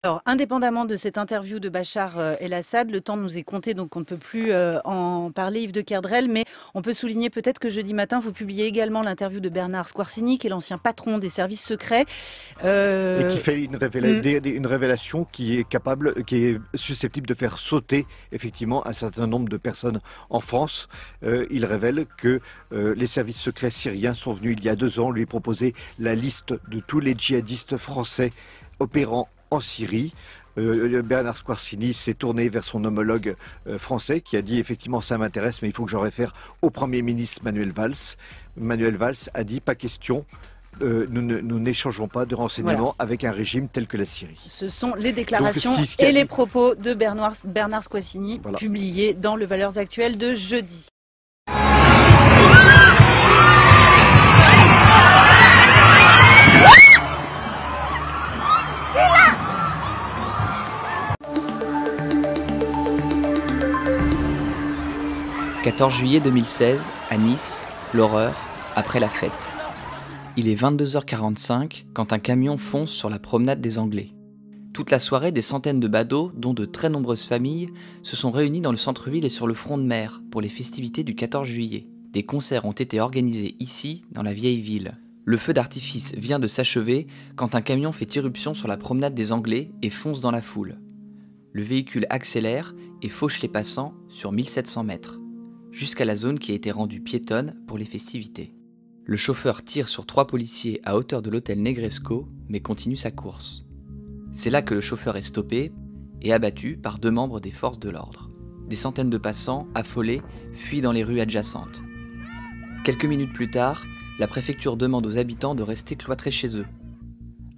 Alors, indépendamment de cette interview de Bachar el-Assad, le temps nous est compté, donc on ne peut plus en parler, Yves de Kerdrel, mais on peut souligner peut-être que jeudi matin, vous publiez également l'interview de Bernard Squarcini, qui est l'ancien patron des services secrets. Et qui fait une révélation qui est susceptible de faire sauter effectivement un certain nombre de personnes en France. Il révèle que les services secrets syriens sont venus il y a 2 ans lui proposer la liste de tous les djihadistes français opérant en Syrie. Bernard Squarcini s'est tourné vers son homologue français qui a dit effectivement ça m'intéresse mais il faut que j'en réfère au Premier ministre Manuel Valls. Manuel Valls a dit pas question, nous n'échangeons pas de renseignements avec un régime tel que la Syrie. Ce sont les déclarations et les propos de Bernard Squarcini publiés dans le Valeurs Actuelles de jeudi. « 14 juillet 2016, à Nice, l'horreur, après la fête. Il est 22h45 quand un camion fonce sur la promenade des Anglais. Toute la soirée, des centaines de badauds, dont de très nombreuses familles, se sont réunis dans le centre-ville et sur le front de mer pour les festivités du 14 juillet. Des concerts ont été organisés ici, dans la vieille ville. Le feu d'artifice vient de s'achever quand un camion fait irruption sur la promenade des Anglais et fonce dans la foule. Le véhicule accélère et fauche les passants sur 1700 mètres. Jusqu'à la zone qui a été rendue piétonne pour les festivités. Le chauffeur tire sur 3 policiers à hauteur de l'hôtel Negresco, mais continue sa course. C'est là que le chauffeur est stoppé et abattu par 2 membres des forces de l'ordre. Des centaines de passants, affolés, fuient dans les rues adjacentes. Quelques minutes plus tard, la préfecture demande aux habitants de rester cloîtrés chez eux.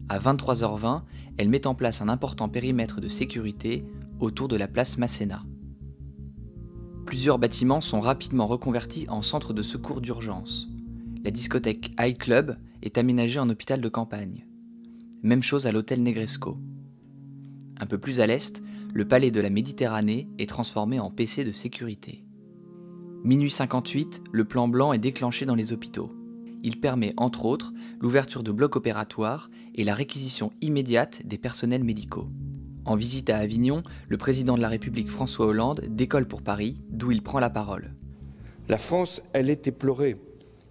À 23h20, elle met en place un important périmètre de sécurité autour de la place Masséna. Plusieurs bâtiments sont rapidement reconvertis en centre de secours d'urgence. La discothèque High Club est aménagée en hôpital de campagne. Même chose à l'hôtel Negresco. Un peu plus à l'est, le palais de la Méditerranée est transformé en PC de sécurité. Minuit 58, le plan blanc est déclenché dans les hôpitaux. Il permet, entre autres, l'ouverture de blocs opératoires et la réquisition immédiate des personnels médicaux. En visite à Avignon, le président de la République François Hollande décolle pour Paris, d'où il prend la parole. La France, elle est éplorée,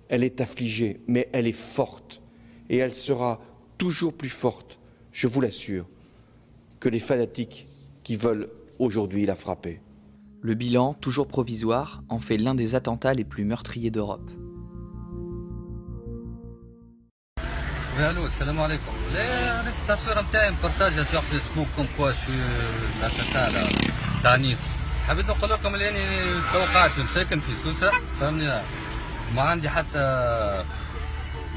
elle est affligée, mais elle est forte. Et elle sera toujours plus forte, je vous l'assure, que les fanatiques qui veulent aujourd'hui la frapper. Le bilan, toujours provisoire, en fait l'un des attentats les plus meurtriers d'Europe. الو السلام عليكم. لا انا التصويره نتاعي مبارطاجها سور فيسبوك كوم كوا شو الاساسا تاع نيس. حبيت نقول لكم اللي اني توقعت مساكن في سوسه فهمني ما عندي حتى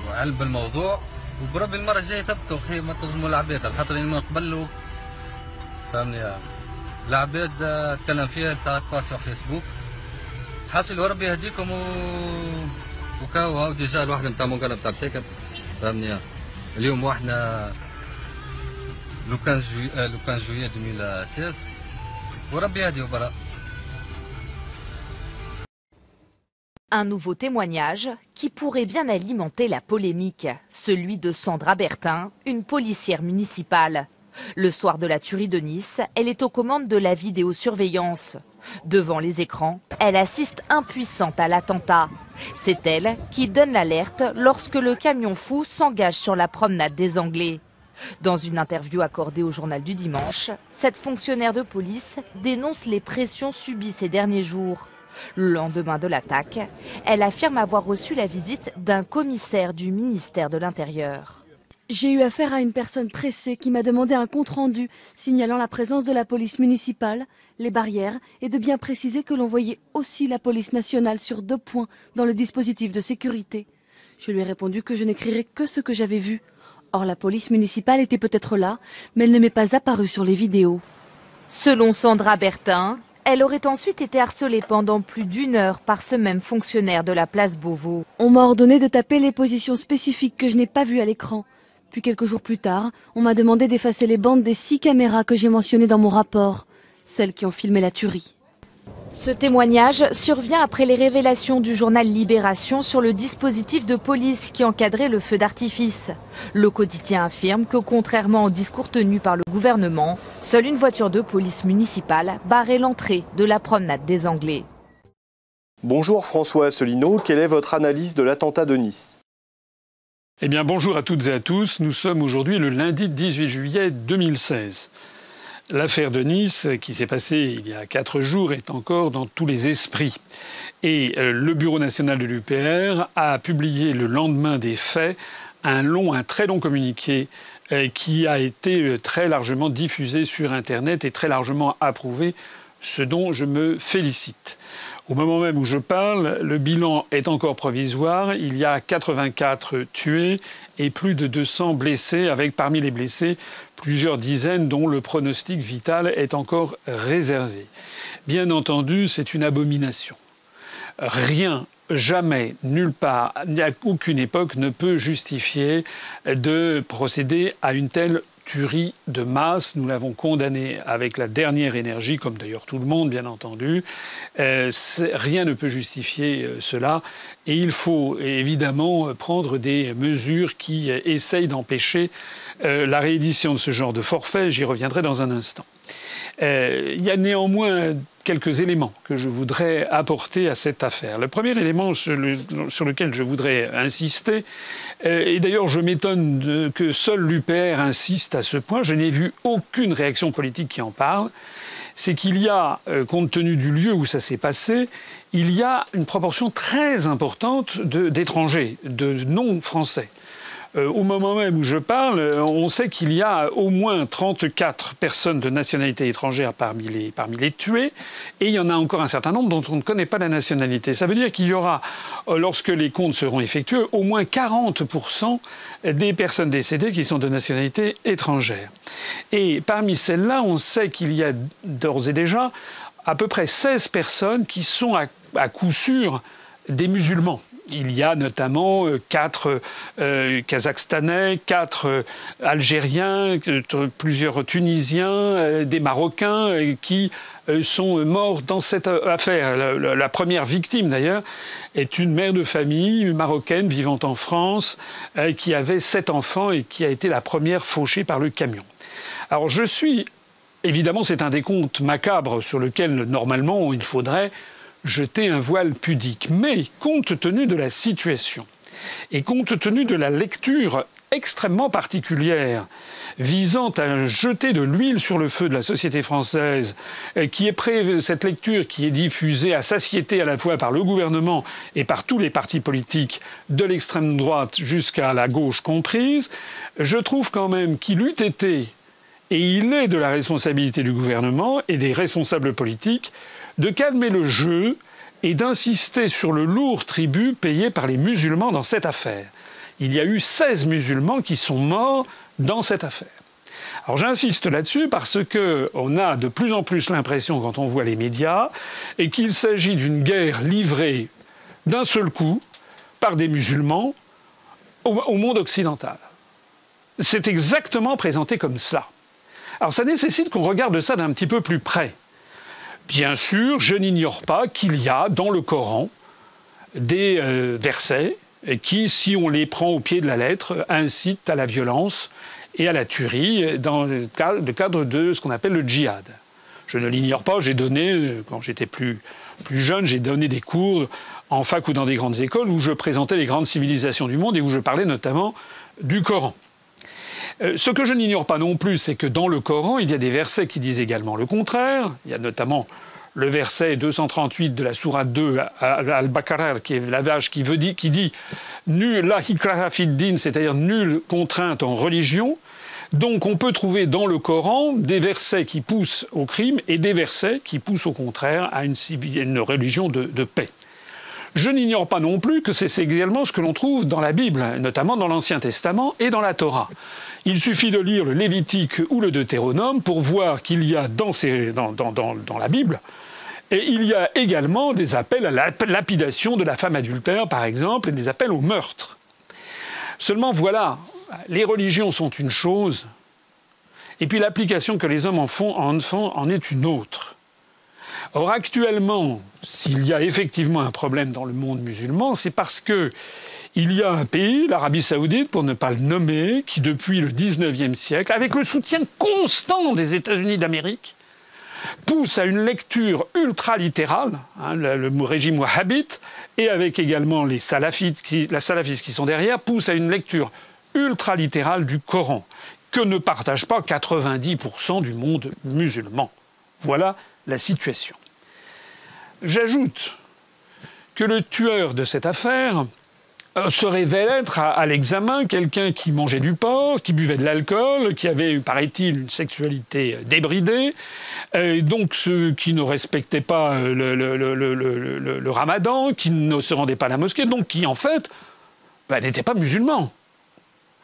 علم بالموضوع وبربي المره الجايه تبتوا خير ما تظلموا العباد على خاطر من قبل فهمني العباد تكلم فيها ساعات با سور فيسبوك حاصل وربي يهديكم وكاو ديجا الواحد نتاع منقلب تاع مساكن فهمني اليوم واحنا لو 15 juillet 2016 وربي يهدي وبرا. Un nouveau témoignage qui pourrait bien alimenter la polémique, celui de Sandra Bertin, une policière municipale. Le soir de la tuerie de Nice, elle est aux commandes de la vidéosurveillance. Devant les écrans, elle assiste impuissante à l'attentat. C'est elle qui donne l'alerte lorsque le camion fou s'engage sur la promenade des Anglais. Dans une interview accordée au journal du dimanche, cette fonctionnaire de police dénonce les pressions subies ces derniers jours. Le lendemain de l'attaque, elle affirme avoir reçu la visite d'un commissaire du ministère de l'Intérieur. J'ai eu affaire à une personne pressée qui m'a demandé un compte-rendu signalant la présence de la police municipale, les barrières et de bien préciser que l'on voyait aussi la police nationale sur 2 points dans le dispositif de sécurité. Je lui ai répondu que je n'écrirais que ce que j'avais vu. Or, la police municipale était peut-être là, mais elle ne m'est pas apparue sur les vidéos. Selon Sandra Bertin, elle aurait ensuite été harcelée pendant plus d'1 heure par ce même fonctionnaire de la place Beauvau. On m'a ordonné de taper les positions spécifiques que je n'ai pas vues à l'écran. Puis quelques jours plus tard, on m'a demandé d'effacer les bandes des 6 caméras que j'ai mentionnées dans mon rapport, celles qui ont filmé la tuerie. Ce témoignage survient après les révélations du journal Libération sur le dispositif de police qui encadrait le feu d'artifice. Le quotidien affirme que, contrairement au discours tenu par le gouvernement, seule une voiture de police municipale barrait l'entrée de la promenade des Anglais. Bonjour François Asselineau, quelle est votre analyse de l'attentat de Nice ? Eh bien bonjour à toutes et à tous, nous sommes aujourd'hui le lundi 18 juillet 2016. L'affaire de Nice, qui s'est passée il y a 4 jours, est encore dans tous les esprits. Et le Bureau national de l'UPR a publié le lendemain des faits un très long communiqué qui a été très largement diffusé sur Internet et très largement approuvé, ce dont je me félicite. Au moment même où je parle, le bilan est encore provisoire. Il y a 84 tués et plus de 200 blessés, avec parmi les blessés plusieurs dizaines dont le pronostic vital est encore réservé. Bien entendu, c'est une abomination. Rien, jamais, nulle part, à aucune époque ne peut justifier de procéder à une telle tuerie de masse. Nous l'avons condamné avec la dernière énergie, comme d'ailleurs tout le monde, bien entendu. Rien ne peut justifier cela. Et il faut évidemment prendre des mesures qui essayent d'empêcher la réédition de ce genre de forfait. J'y reviendrai dans un instant. Il y a néanmoins quelques éléments que je voudrais apporter à cette affaire. Le premier élément sur lequel je voudrais insister, et d'ailleurs je m'étonne que seul l'UPR insiste à ce point, je n'ai vu aucune réaction politique qui en parle, c'est qu'il y a, compte tenu du lieu où ça s'est passé, il y a une proportion très importante d'étrangers, de non-français. Au moment même où je parle, on sait qu'il y a au moins 34 personnes de nationalité étrangère parmi les tués, et il y en a encore un certain nombre dont on ne connaît pas la nationalité. Ça veut dire qu'il y aura, lorsque les comptes seront effectués, au moins 40% des personnes décédées qui sont de nationalité étrangère. Et parmi celles-là, on sait qu'il y a d'ores et déjà à peu près 16 personnes qui sont à coup sûr des musulmans. Il y a notamment 4 Kazakhstanais, 4 Algériens, plusieurs Tunisiens, des Marocains qui sont morts dans cette affaire. La première victime, d'ailleurs, est une mère de famille marocaine vivant en France qui avait 7 enfants et qui a été la première fauchée par le camion. Alors évidemment, c'est un décompte macabre sur lequel, normalement, il faudrait jeter un voile pudique. Mais compte tenu de la situation et compte tenu de la lecture extrêmement particulière visant à jeter de l'huile sur le feu de la société française, cette lecture qui est diffusée à satiété à la fois par le gouvernement et par tous les partis politiques, de l'extrême droite jusqu'à la gauche comprise, je trouve quand même qu'il eût été, et il est de la responsabilité du gouvernement et des responsables politiques, de calmer le jeu et d'insister sur le lourd tribut payé par les musulmans dans cette affaire. Il y a eu 16 musulmans qui sont morts dans cette affaire. Alors j'insiste là-dessus parce qu'on a de plus en plus l'impression, quand on voit les médias, et qu'il s'agit d'une guerre livrée d'un seul coup par des musulmans au monde occidental. C'est exactement présenté comme ça. Alors ça nécessite qu'on regarde ça d'un petit peu plus près. Bien sûr, je n'ignore pas qu'il y a dans le Coran des versets qui, si on les prend au pied de la lettre, incitent à la violence et à la tuerie dans le cadre de ce qu'on appelle le djihad. Je ne l'ignore pas, j'ai donné, quand j'étais plus jeune, j'ai donné des cours en fac ou dans des grandes écoles où je présentais les grandes civilisations du monde et où je parlais notamment du Coran. Ce que je n'ignore pas non plus, c'est que dans le Coran, il y a des versets qui disent également le contraire. Il y a notamment le verset 238 de la sourate 2 Al-Baqarah, qui est la vache qui dit « Nul la hikraha fid din », c'est-à-dire « nulle contrainte en religion ». Donc on peut trouver dans le Coran des versets qui poussent au crime et des versets qui poussent au contraire à une religion de paix. Je n'ignore pas non plus que c'est également ce que l'on trouve dans la Bible, notamment dans l'Ancien Testament et dans la Torah. Il suffit de lire le Lévitique ou le Deutéronome pour voir qu'il y a dans la Bible, et il y a également des appels à la lapidation de la femme adultère, par exemple, et des appels au meurtre. Seulement voilà, les religions sont une chose, et puis l'application que les hommes en est une autre. Or, actuellement, s'il y a effectivement un problème dans le monde musulman, c'est parce que il y a un pays, l'Arabie Saoudite, pour ne pas le nommer, qui depuis le 19e siècle, avec le soutien constant des États-Unis d'Amérique, pousse à une lecture ultralittérale, le régime wahhabite, et avec également les salafistes qui sont derrière, pousse à une lecture ultralittérale du Coran, que ne partagent pas 90% du monde musulman. Voilà la situation. J'ajoute que le tueur de cette affaire se révèle être à l'examen quelqu'un qui mangeait du porc, qui buvait de l'alcool, qui avait, paraît-il, une sexualité débridée, donc qui ne respectait pas le ramadan, qui ne se rendait pas à la mosquée, donc qui, en fait, n'était pas musulman.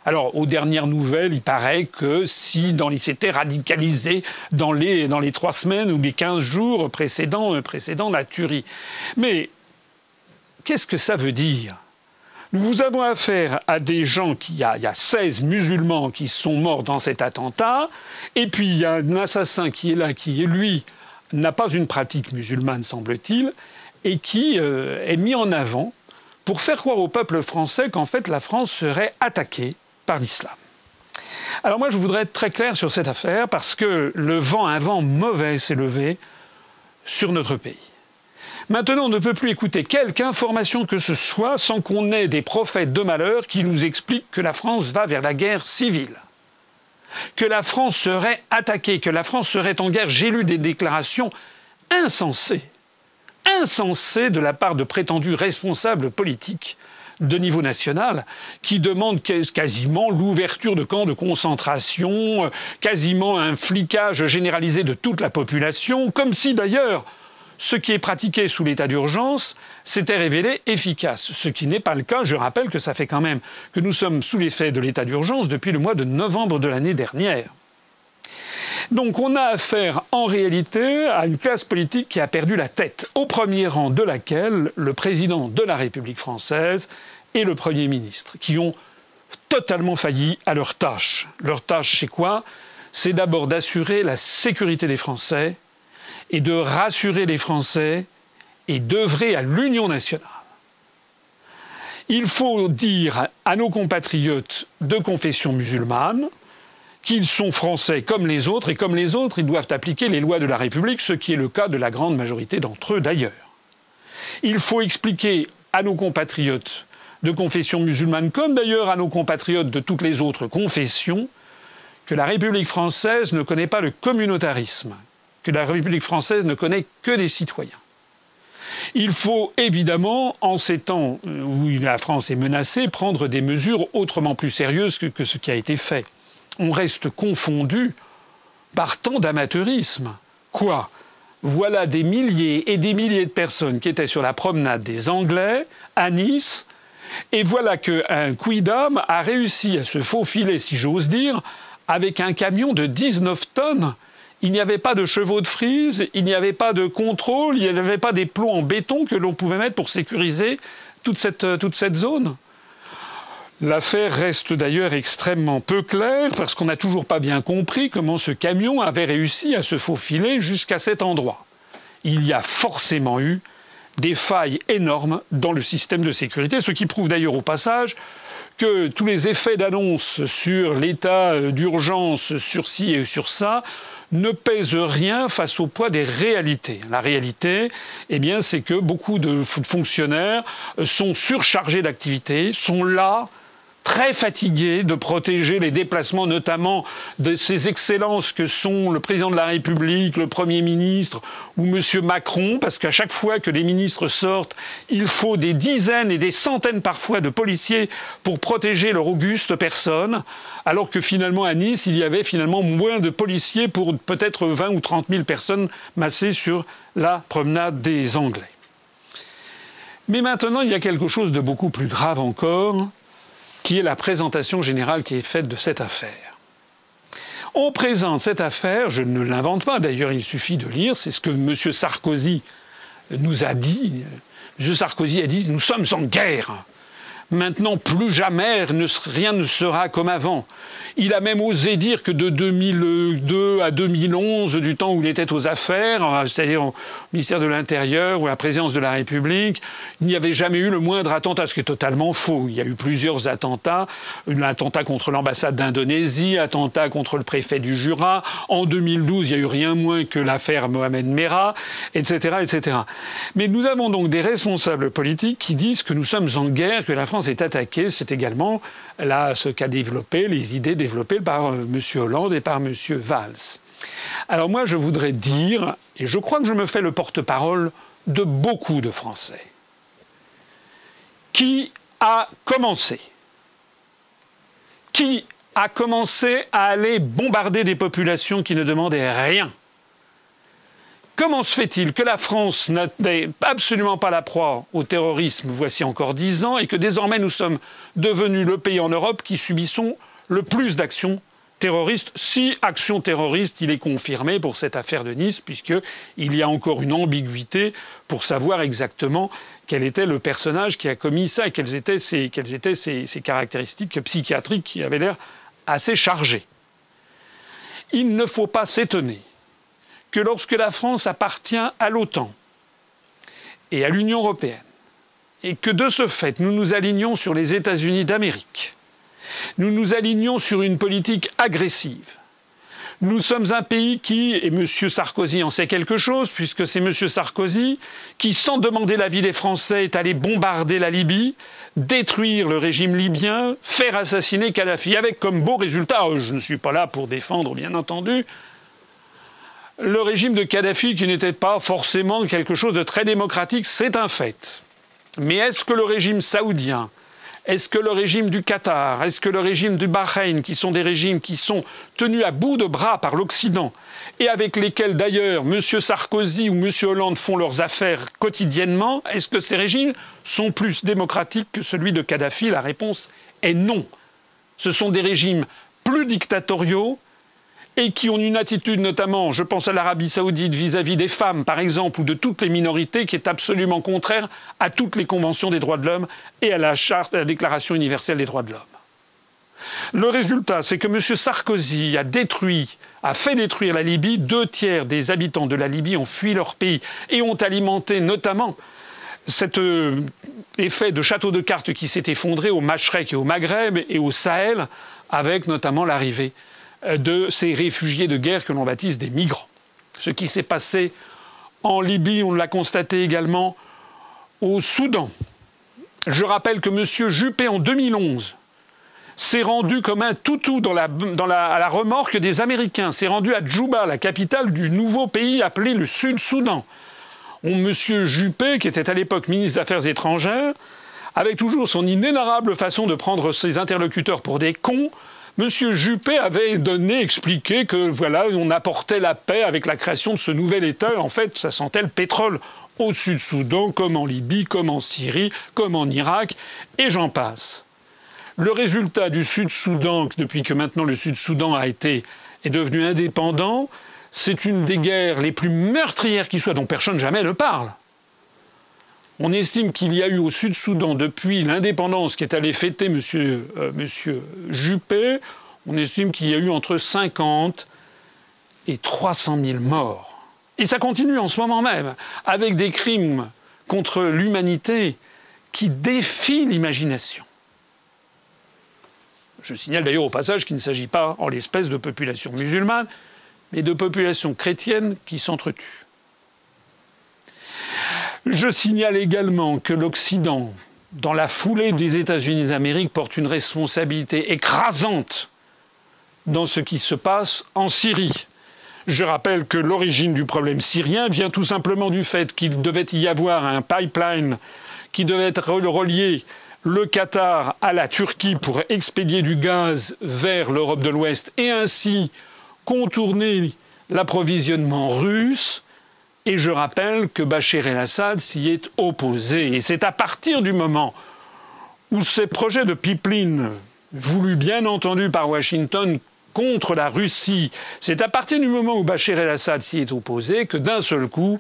Alors, aux dernières nouvelles, il paraît que il s'était radicalisé dans les 3 semaines ou les 15 jours précédant la tuerie. Mais qu'est-ce que ça veut dire ? Nous avons affaire à des gens il y a 16 musulmans qui sont morts dans cet attentat, et puis il y a un assassin qui est là, qui, lui, n'a pas une pratique musulmane, semble-t-il, et qui est mis en avant pour faire croire au peuple français qu'en fait la France serait attaquée par l'islam. Alors moi, je voudrais être très clair sur cette affaire, parce que un vent mauvais s'est levé sur notre pays. Maintenant, on ne peut plus écouter quelque information que ce soit sans qu'on ait des prophètes de malheur qui nous expliquent que la France va vers la guerre civile, que la France serait attaquée, que la France serait en guerre. J'ai lu des déclarations insensées de la part de prétendus responsables politiques de niveau national, qui demandent quasiment l'ouverture de camps de concentration, quasiment un flicage généralisé de toute la population, comme si d'ailleurs ce qui est pratiqué sous l'état d'urgence s'était révélé efficace. Ce qui n'est pas le cas. Je rappelle que ça fait quand même que nous sommes sous l'effet de l'état d'urgence depuis le mois de novembre de l'année dernière. Donc on a affaire en réalité à une classe politique qui a perdu la tête, au premier rang de laquelle le président de la République française et le Premier ministre, qui ont totalement failli à leur tâche. Leur tâche, c'est quoi ? C'est d'abord d'assurer la sécurité des Français et de rassurer les Français et d'œuvrer à l'union nationale. Il faut dire à nos compatriotes de confession musulmane qu'ils sont français comme les autres, et comme les autres, ils doivent appliquer les lois de la République, ce qui est le cas de la grande majorité d'entre eux d'ailleurs. Il faut expliquer à nos compatriotes de confession musulmane, comme d'ailleurs à nos compatriotes de toutes les autres confessions, que la République française ne connaît pas le communautarisme, que la République française ne connaît que des citoyens. Il faut évidemment, en ces temps où la France est menacée, prendre des mesures autrement plus sérieuses que ce qui a été fait. On reste confondu par tant d'amateurisme. Quoi ? Voilà des milliers et des milliers de personnes qui étaient sur la promenade des Anglais, à Nice, et voilà qu'un quidam a réussi à se faufiler, si j'ose dire, avec un camion de 19 tonnes. Il n'y avait pas de chevaux de frise, il n'y avait pas de contrôle, il n'y avait pas des plombs en béton que l'on pouvait mettre pour sécuriser toute cette zone. L'affaire reste d'ailleurs extrêmement peu claire parce qu'on n'a toujours pas bien compris comment ce camion avait réussi à se faufiler jusqu'à cet endroit. Il y a forcément eu des failles énormes dans le système de sécurité, ce qui prouve d'ailleurs au passage que tous les effets d'annonce sur l'état d'urgence, sur ci et sur ça, ne pèsent rien face au poids des réalités. La réalité, eh bien, c'est que beaucoup de fonctionnaires sont surchargés d'activités, sont là, très fatigués de protéger les déplacements, notamment de ces excellences que sont le président de la République, le Premier ministre ou M. Macron, parce qu'à chaque fois que les ministres sortent, il faut des dizaines et des centaines parfois de policiers pour protéger leur auguste personne, alors que finalement à Nice, il y avait finalement moins de policiers pour peut-être 20 ou 30 000 personnes massées sur la promenade des Anglais. Mais maintenant, il y a quelque chose de beaucoup plus grave encore, qui est la présentation générale qui est faite de cette affaire. On présente cette affaire, je ne l'invente pas, d'ailleurs il suffit de lire, c'est ce que M. Sarkozy nous a dit. M. Sarkozy a dit « nous sommes en guerre ». Maintenant, plus jamais, rien ne sera comme avant. Il a même osé dire que de 2002 à 2011, du temps où il était aux affaires, c'est-à-dire au ministère de l'Intérieur ou à la présidence de la République, il n'y avait jamais eu le moindre attentat, ce qui est totalement faux. Il y a eu plusieurs attentats, un attentat contre l'ambassade d'Indonésie, attentat contre le préfet du Jura. En 2012, il n'y a eu rien moins que l'affaire Mohamed Merah, etc., etc. Mais nous avons donc des responsables politiques qui disent que nous sommes en guerre, que la France est attaquée. C'est également là ce qu'a développé, les idées développées par M. Hollande et par M. Valls. Alors moi, je voudrais dire, et je crois que je me fais le porte-parole de beaucoup de Français, qui a commencé à aller bombarder des populations qui ne demandaient rien? Comment se fait-il que la France n'était absolument pas la proie au terrorisme voici encore 10 ans et que désormais nous sommes devenus le pays en Europe qui subissons le plus d'actions terroristes? Si action terroriste, il est confirmé pour cette affaire de Nice, puisqu'il y a encore une ambiguïté pour savoir exactement quel était le personnage qui a commis ça et quelles étaient ses caractéristiques psychiatriques qui avaient l'air assez chargées. Il ne faut pas s'étonner que lorsque la France appartient à l'OTAN et à l'Union européenne, et que de ce fait nous nous alignons sur les États-Unis d'Amérique, nous nous alignons sur une politique agressive. Nous sommes un pays qui, et M. Sarkozy en sait quelque chose, puisque c'est M. Sarkozy qui, sans demander l'avis des Français, est allé bombarder la Libye, détruire le régime libyen, faire assassiner Kadhafi, avec comme beau résultat, je ne suis pas là pour défendre bien entendu, le régime de Kadhafi qui n'était pas forcément quelque chose de très démocratique, c'est un fait. Mais est-ce que le régime saoudien, est-ce que le régime du Qatar, est-ce que le régime du Bahreïn, qui sont des régimes qui sont tenus à bout de bras par l'Occident et avec lesquels d'ailleurs M. Sarkozy ou M. Hollande font leurs affaires quotidiennement, est-ce que ces régimes sont plus démocratiques que celui de Kadhafi? La réponse est non. Ce sont des régimes plus dictatoriaux et qui ont une attitude, notamment, je pense à l'Arabie Saoudite, vis-à-vis des femmes, par exemple, ou de toutes les minorités, qui est absolument contraire à toutes les conventions des droits de l'homme et à la charte, à la Déclaration universelle des droits de l'homme. Le résultat, c'est que M. Sarkozy a fait détruire la Libye. 2/3 des habitants de la Libye ont fui leur pays et ont alimenté notamment cet effet de château de cartes qui s'est effondré au Machrek et au Maghreb et au Sahel, avec notamment l'arrivée de ces réfugiés de guerre que l'on baptise des migrants. Ce qui s'est passé en Libye, on l'a constaté également au Soudan. Je rappelle que M. Juppé, en 2011, s'est rendu comme un toutou à la remorque des Américains, s'est rendu à Djouba, la capitale du nouveau pays appelé le Sud-Soudan. M. Juppé, qui était à l'époque ministre des Affaires étrangères, avec toujours son inénarrable façon de prendre ses interlocuteurs pour des cons, M. Juppé avait expliqué que voilà, on apportait la paix avec la création de ce nouvel État. En fait, ça sentait le pétrole au Sud-Soudan, comme en Libye, comme en Syrie, comme en Irak, et j'en passe. Le résultat du Sud-Soudan, depuis que maintenant le Sud-Soudan est devenu indépendant, c'est une des guerres les plus meurtrières qui soit, dont personne jamais ne parle. On estime qu'il y a eu au Sud-Soudan, depuis l'indépendance qui est allé fêter M. Juppé, on estime qu'il y a eu entre 50 et 300 000 morts. Et ça continue en ce moment même, avec des crimes contre l'humanité qui défient l'imagination. Je signale d'ailleurs au passage qu'il ne s'agit pas, en l'espèce, de populations musulmanes, mais de populations chrétiennes qui s'entretuent. Je signale également que l'Occident, dans la foulée des États-Unis d'Amérique, porte une responsabilité écrasante dans ce qui se passe en Syrie. Je rappelle que l'origine du problème syrien vient tout simplement du fait qu'il devait y avoir un pipeline qui devait relier le Qatar à la Turquie pour expédier du gaz vers l'Europe de l'Ouest et ainsi contourner l'approvisionnement russe. Et je rappelle que Bachar el-Assad s'y est opposé. Et c'est à partir du moment où ces projets de pipeline, voulus bien entendu par Washington contre la Russie, c'est à partir du moment où Bachar el-Assad s'y est opposé que d'un seul coup,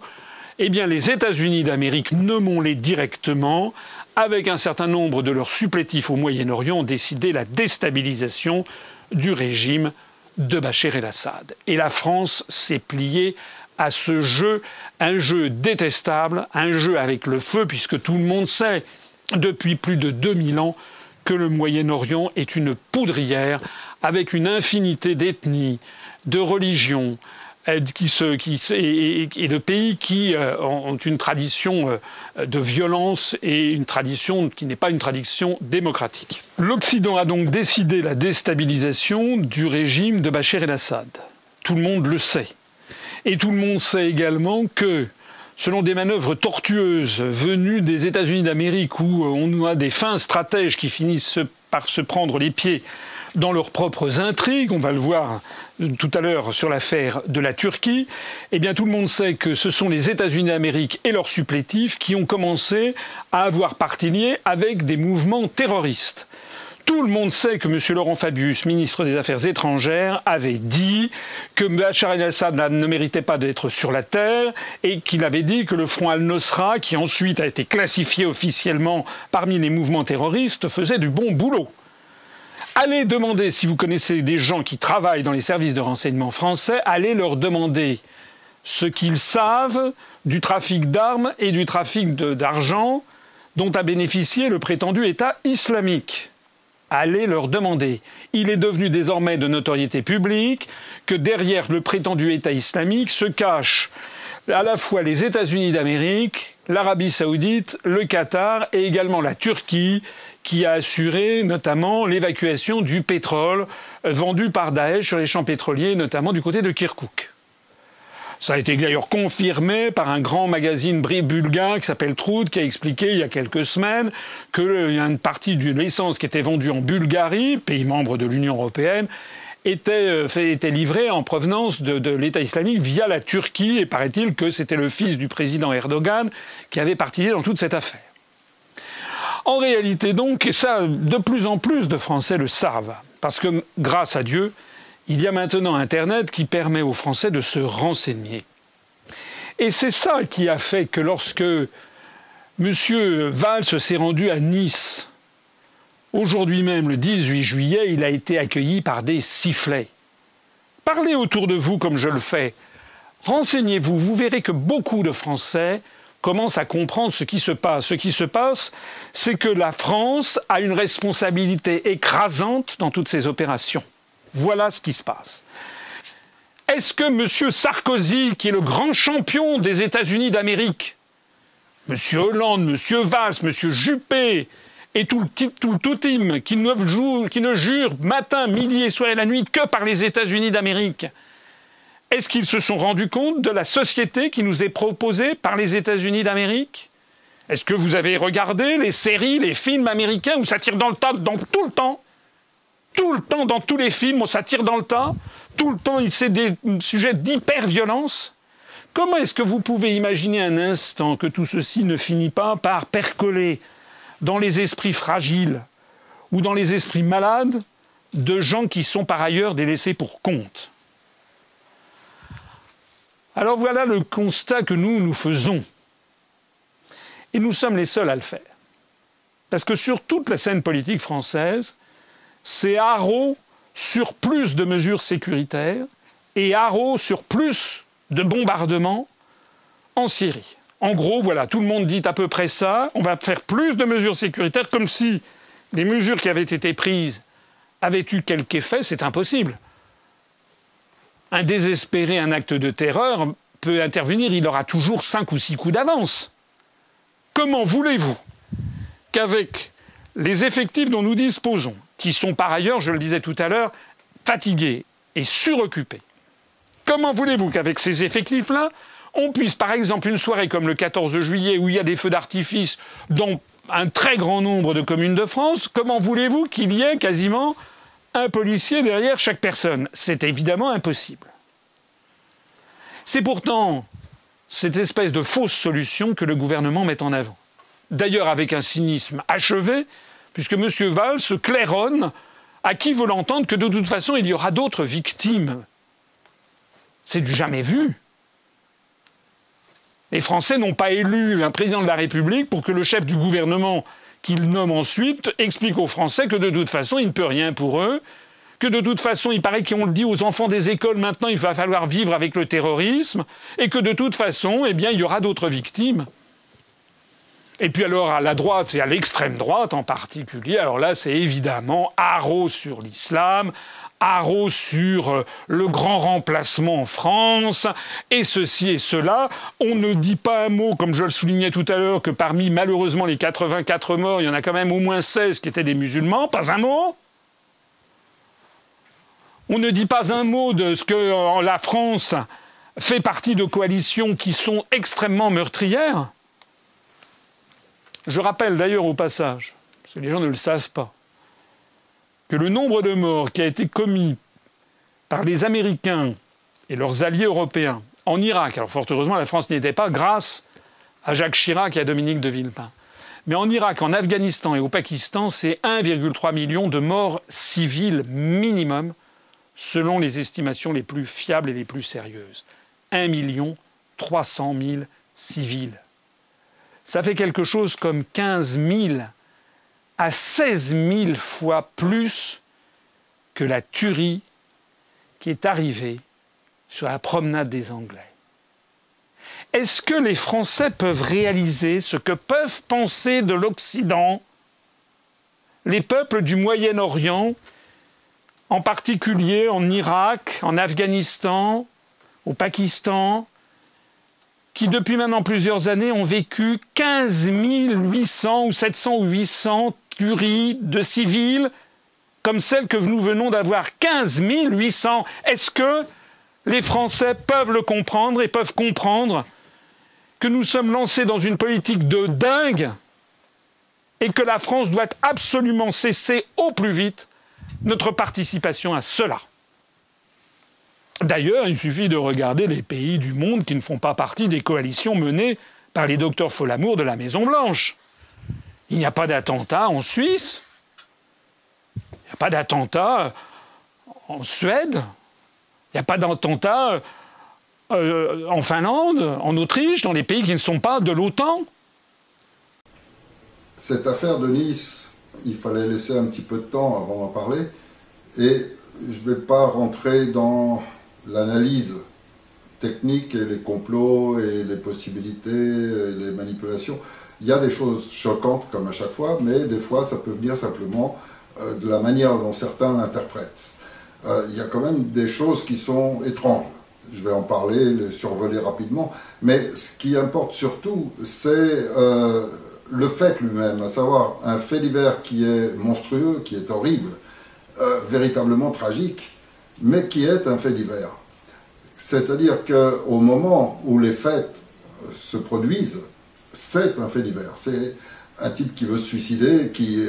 eh bien les États-Unis d'Amérique, nommons-les directement, avec un certain nombre de leurs supplétifs au Moyen-Orient, ont décidé la déstabilisation du régime de Bachar el-Assad. Et la France s'est pliée à ce jeu, un jeu détestable, un jeu avec le feu, puisque tout le monde sait, depuis plus de 2000 ans, que le Moyen-Orient est une poudrière avec une infinité d'ethnies, de religions, et de pays qui ont une tradition de violence et une tradition qui n'est pas une tradition démocratique. L'Occident a donc décidé la déstabilisation du régime de Bachar el-Assad. Tout le monde le sait. Et tout le monde sait également que, selon des manœuvres tortueuses venues des États-Unis d'Amérique, où on a des fins stratèges qui finissent par se prendre les pieds dans leurs propres intrigues, on va le voir tout à l'heure sur l'affaire de la Turquie, eh bien tout le monde sait que ce sont les États-Unis d'Amérique et leurs supplétifs qui ont commencé à avoir partie liée avec des mouvements terroristes. Tout le monde sait que M. Laurent Fabius, ministre des Affaires étrangères, avait dit que Bachar el-Assad ne méritait pas d'être sur la terre et qu'il avait dit que le Front al-Nosra, qui ensuite a été classifié officiellement parmi les mouvements terroristes, faisait du bon boulot. Allez demander, si vous connaissez des gens qui travaillent dans les services de renseignement français, allez leur demander ce qu'ils savent du trafic d'armes et du trafic d'argent dont a bénéficié le prétendu État islamique. Allez leur demander. Il est devenu désormais de notoriété publique que derrière le prétendu État islamique se cachent à la fois les États-Unis d'Amérique, l'Arabie saoudite, le Qatar et également la Turquie, qui a assuré notamment l'évacuation du pétrole vendu par Daesh sur les champs pétroliers, notamment du côté de Kirkouk. Ça a été d'ailleurs confirmé par un grand magazine bulgare qui s'appelle Troud, qui a expliqué il y a quelques semaines qu'une partie de l'essence qui était vendue en Bulgarie, pays membre de l'Union européenne, était livrée en provenance de l'État islamique via la Turquie. Et paraît-il que c'était le fils du président Erdogan qui avait participé dans toute cette affaire. En réalité donc, et ça de plus en plus de Français le savent, parce que grâce à Dieu, il y a maintenant Internet qui permet aux Français de se renseigner. Et c'est ça qui a fait que lorsque M. Valls s'est rendu à Nice, aujourd'hui même, le 18 juillet, il a été accueilli par des sifflets. Parlez autour de vous comme je le fais. Renseignez-vous, vous verrez que beaucoup de Français commencent à comprendre ce qui se passe. Ce qui se passe, c'est que la France a une responsabilité écrasante dans toutes ces opérations. Voilà ce qui se passe. Est-ce que M. Sarkozy, qui est le grand champion des États-Unis d'Amérique, M. Hollande, M. Valls, M. Juppé et tout le team qui ne jure matin, midi et soir et la nuit que par les États-Unis d'Amérique, est-ce qu'ils se sont rendus compte de la société qui nous est proposée par les États-Unis d'Amérique? Est-ce que vous avez regardé les séries, les films américains où ça tire dans le tas, tout le temps? Tout le temps, dans tous les films, on s'attire dans le tas. Tout le temps, c'est des sujets d'hyper-violence. Comment est-ce que vous pouvez imaginer un instant que tout ceci ne finit pas par percoler dans les esprits fragiles ou dans les esprits malades de gens qui sont par ailleurs des laissés pour compte? Alors voilà le constat que nous faisons. Et nous sommes les seuls à le faire. Parce que sur toute la scène politique française, c'est haro sur plus de mesures sécuritaires et haro sur plus de bombardements en Syrie. En gros, voilà, tout le monde dit à peu près ça. On va faire plus de mesures sécuritaires, comme si les mesures qui avaient été prises avaient eu quelque effet. C'est impossible. Un désespéré, un acte de terreur peut intervenir, il aura toujours 5 ou 6 coups d'avance. Comment voulez-vous qu'avec les effectifs dont nous disposons, qui sont par ailleurs, je le disais tout à l'heure, fatigués et suroccupés, comment voulez-vous qu'avec ces effectifs-là, on puisse, par exemple, une soirée comme le 14 juillet, où il y a des feux d'artifice dans un très grand nombre de communes de France, comment voulez-vous qu'il y ait quasiment un policier derrière chaque personne? C'est évidemment impossible. C'est pourtant cette espèce de fausse solution que le gouvernement met en avant. D'ailleurs avec un cynisme achevé, puisque M. Valls se claironne à qui veut l'entendre que de toute façon il y aura d'autres victimes. C'est du jamais vu. Les Français n'ont pas élu un président de la République pour que le chef du gouvernement qu'il nomme ensuite explique aux Français que de toute façon, il ne peut rien pour eux, que de toute façon, il paraît qu'on le dit aux enfants des écoles, maintenant, il va falloir vivre avec le terrorisme, et que de toute façon, eh bien, il y aura d'autres victimes. Et puis alors, à la droite, et à l'extrême droite en particulier, alors là, c'est évidemment haro sur l'islam, haro sur le grand remplacement en France, et ceci et cela. On ne dit pas un mot, comme je le soulignais tout à l'heure, que parmi, malheureusement, les 84 morts, il y en a quand même au moins 16 qui étaient des musulmans, pas un mot. On ne dit pas un mot de ce que la France fait partie de coalitions qui sont extrêmement meurtrières. Je rappelle d'ailleurs au passage, parce que les gens ne le savent pas, que le nombre de morts qui a été commis par les Américains et leurs alliés européens en Irak, alors fort heureusement la France n'y était pas grâce à Jacques Chirac et à Dominique de Villepin, mais en Irak, en Afghanistan et au Pakistan, c'est 1,3 million de morts civiles minimum, selon les estimations les plus fiables et les plus sérieuses. 1 300 000 civils. Ça fait quelque chose comme 15 000 à 16 000 fois plus que la tuerie qui est arrivée sur la promenade des Anglais. Est-ce que les Français peuvent réaliser ce que peuvent penser de l'Occident les peuples du Moyen-Orient, en particulier en Irak, en Afghanistan, au Pakistan, qui depuis maintenant plusieurs années ont vécu 15 800 ou 700 ou 800 tueries de civils, comme celle que nous venons d'avoir, 15 800. Est-ce que les Français peuvent le comprendre et peuvent comprendre que nous sommes lancés dans une politique de dingue et que la France doit absolument cesser au plus vite notre participation à cela? D'ailleurs, il suffit de regarder les pays du monde qui ne font pas partie des coalitions menées par les docteurs Folamour de la Maison-Blanche. Il n'y a pas d'attentat en Suisse, il n'y a pas d'attentat en Suède, il n'y a pas d'attentat en Finlande, en Autriche, dans les pays qui ne sont pas de l'OTAN. Cette affaire de Nice, il fallait laisser un petit peu de temps avant d'en parler, et je ne vais pas rentrer dans l'analyse technique et les complots et les possibilités et les manipulations. Il y a des choses choquantes comme à chaque fois, mais des fois ça peut venir simplement de la manière dont certains l'interprètent. Il y a quand même des choses qui sont étranges. Je vais en parler, les survoler rapidement, mais ce qui importe surtout, c'est le fait lui-même, à savoir un fait divers qui est monstrueux, qui est horrible, véritablement tragique, mais qui est un fait divers. C'est-à-dire qu'au moment où les faits se produisent, c'est un fait divers. C'est un type qui veut se suicider, qui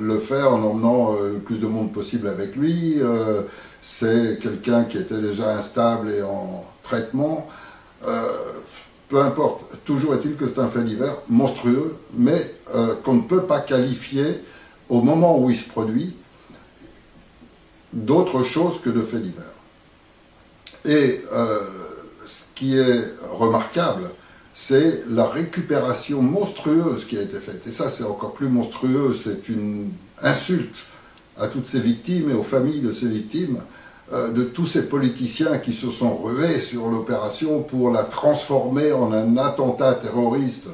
le fait en emmenant le plus de monde possible avec lui. C'est quelqu'un qui était déjà instable et en traitement. Peu importe, toujours est-il que c'est un fait divers monstrueux, mais qu'on ne peut pas qualifier au moment où il se produit d'autre chose que de faits divers. Et ce qui est remarquable, c'est la récupération monstrueuse qui a été faite. Et ça, c'est encore plus monstrueux, c'est une insulte à toutes ces victimes et aux familles de ces victimes, de tous ces politiciens qui se sont rués sur l'opération pour la transformer en un attentat terroriste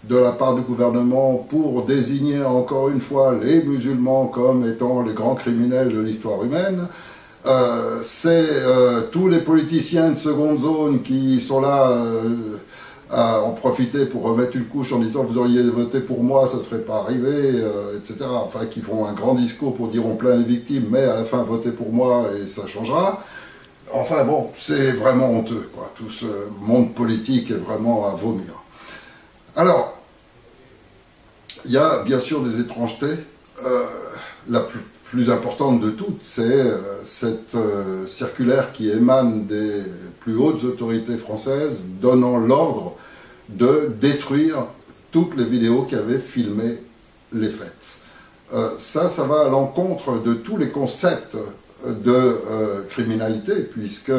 de la part du gouvernement pour désigner encore une fois les musulmans comme étant les grands criminels de l'histoire humaine. C'est tous les politiciens de seconde zone qui sont là à en profiter pour remettre une couche en disant vous auriez voté pour moi, ça ne serait pas arrivé, etc. Enfin, qui font un grand discours pour dire on plaint les victimes, mais à la fin votez pour moi et ça changera. Enfin bon, c'est vraiment honteux, quoi. Tout ce monde politique est vraiment à vomir. Alors, il y a bien sûr des étrangetés. La plus importante de toutes, c'est cette circulaire qui émane des plus hautes autorités françaises donnant l'ordre de détruire toutes les vidéos qui avaient filmé les fêtes. Ça va à l'encontre de tous les concepts de criminalité, puisque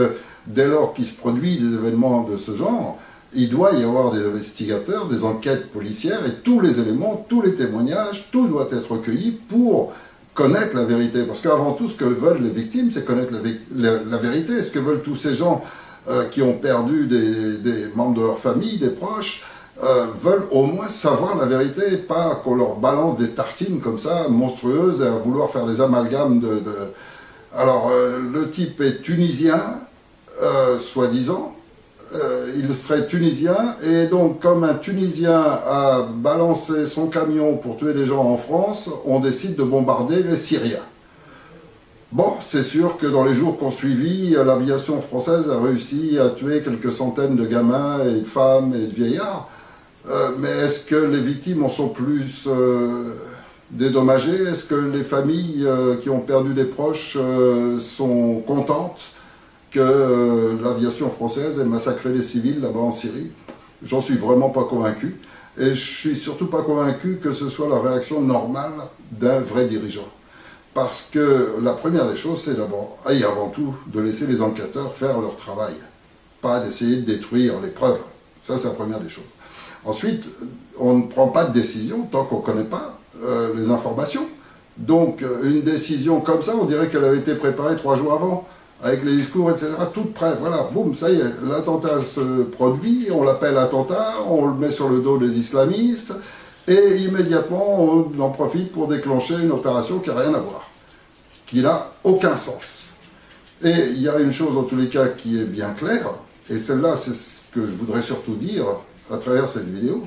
dès lors qu'il se produit des événements de ce genre, il doit y avoir des investigateurs, des enquêtes policières, et tous les éléments, tous les témoignages, tout doit être recueilli pour connaître la vérité. Parce qu'avant tout, ce que veulent les victimes, c'est connaître la vérité. Ce que veulent tous ces gens qui ont perdu des membres de leur famille, des proches, veulent au moins savoir la vérité, et pas qu'on leur balance des tartines comme ça, monstrueuses, et à vouloir faire des amalgames Alors, le type est tunisien, soi-disant. Il serait tunisien, et donc comme un Tunisien a balancé son camion pour tuer des gens en France, on décide de bombarder les Syriens. Bon, c'est sûr que dans les jours qui ont suivi, l'aviation française a réussi à tuer quelques centaines de gamins et de femmes et de vieillards, mais est-ce que les victimes en sont plus dédommagées? Est-ce que les familles qui ont perdu des proches sont contentes que l'aviation française ait massacré les civils là-bas en Syrie? J'en suis vraiment pas convaincu. Et je suis surtout pas convaincu que ce soit la réaction normale d'un vrai dirigeant. Parce que la première des choses, c'est d'abord, et avant tout, de laisser les enquêteurs faire leur travail. Pas d'essayer de détruire les preuves. Ça, c'est la première des choses. Ensuite, on ne prend pas de décision tant qu'on ne connaît pas les informations. Donc, une décision comme ça, on dirait qu'elle avait été préparée 3 jours avant, avec les discours, etc., toute prête. Voilà, boum, ça y est, l'attentat se produit, on l'appelle attentat, on le met sur le dos des islamistes, et immédiatement, on en profite pour déclencher une opération qui n'a rien à voir, qui n'a aucun sens. Et il y a une chose, en tous les cas, qui est bien claire, et celle-là, c'est ce que je voudrais surtout dire à travers cette vidéo,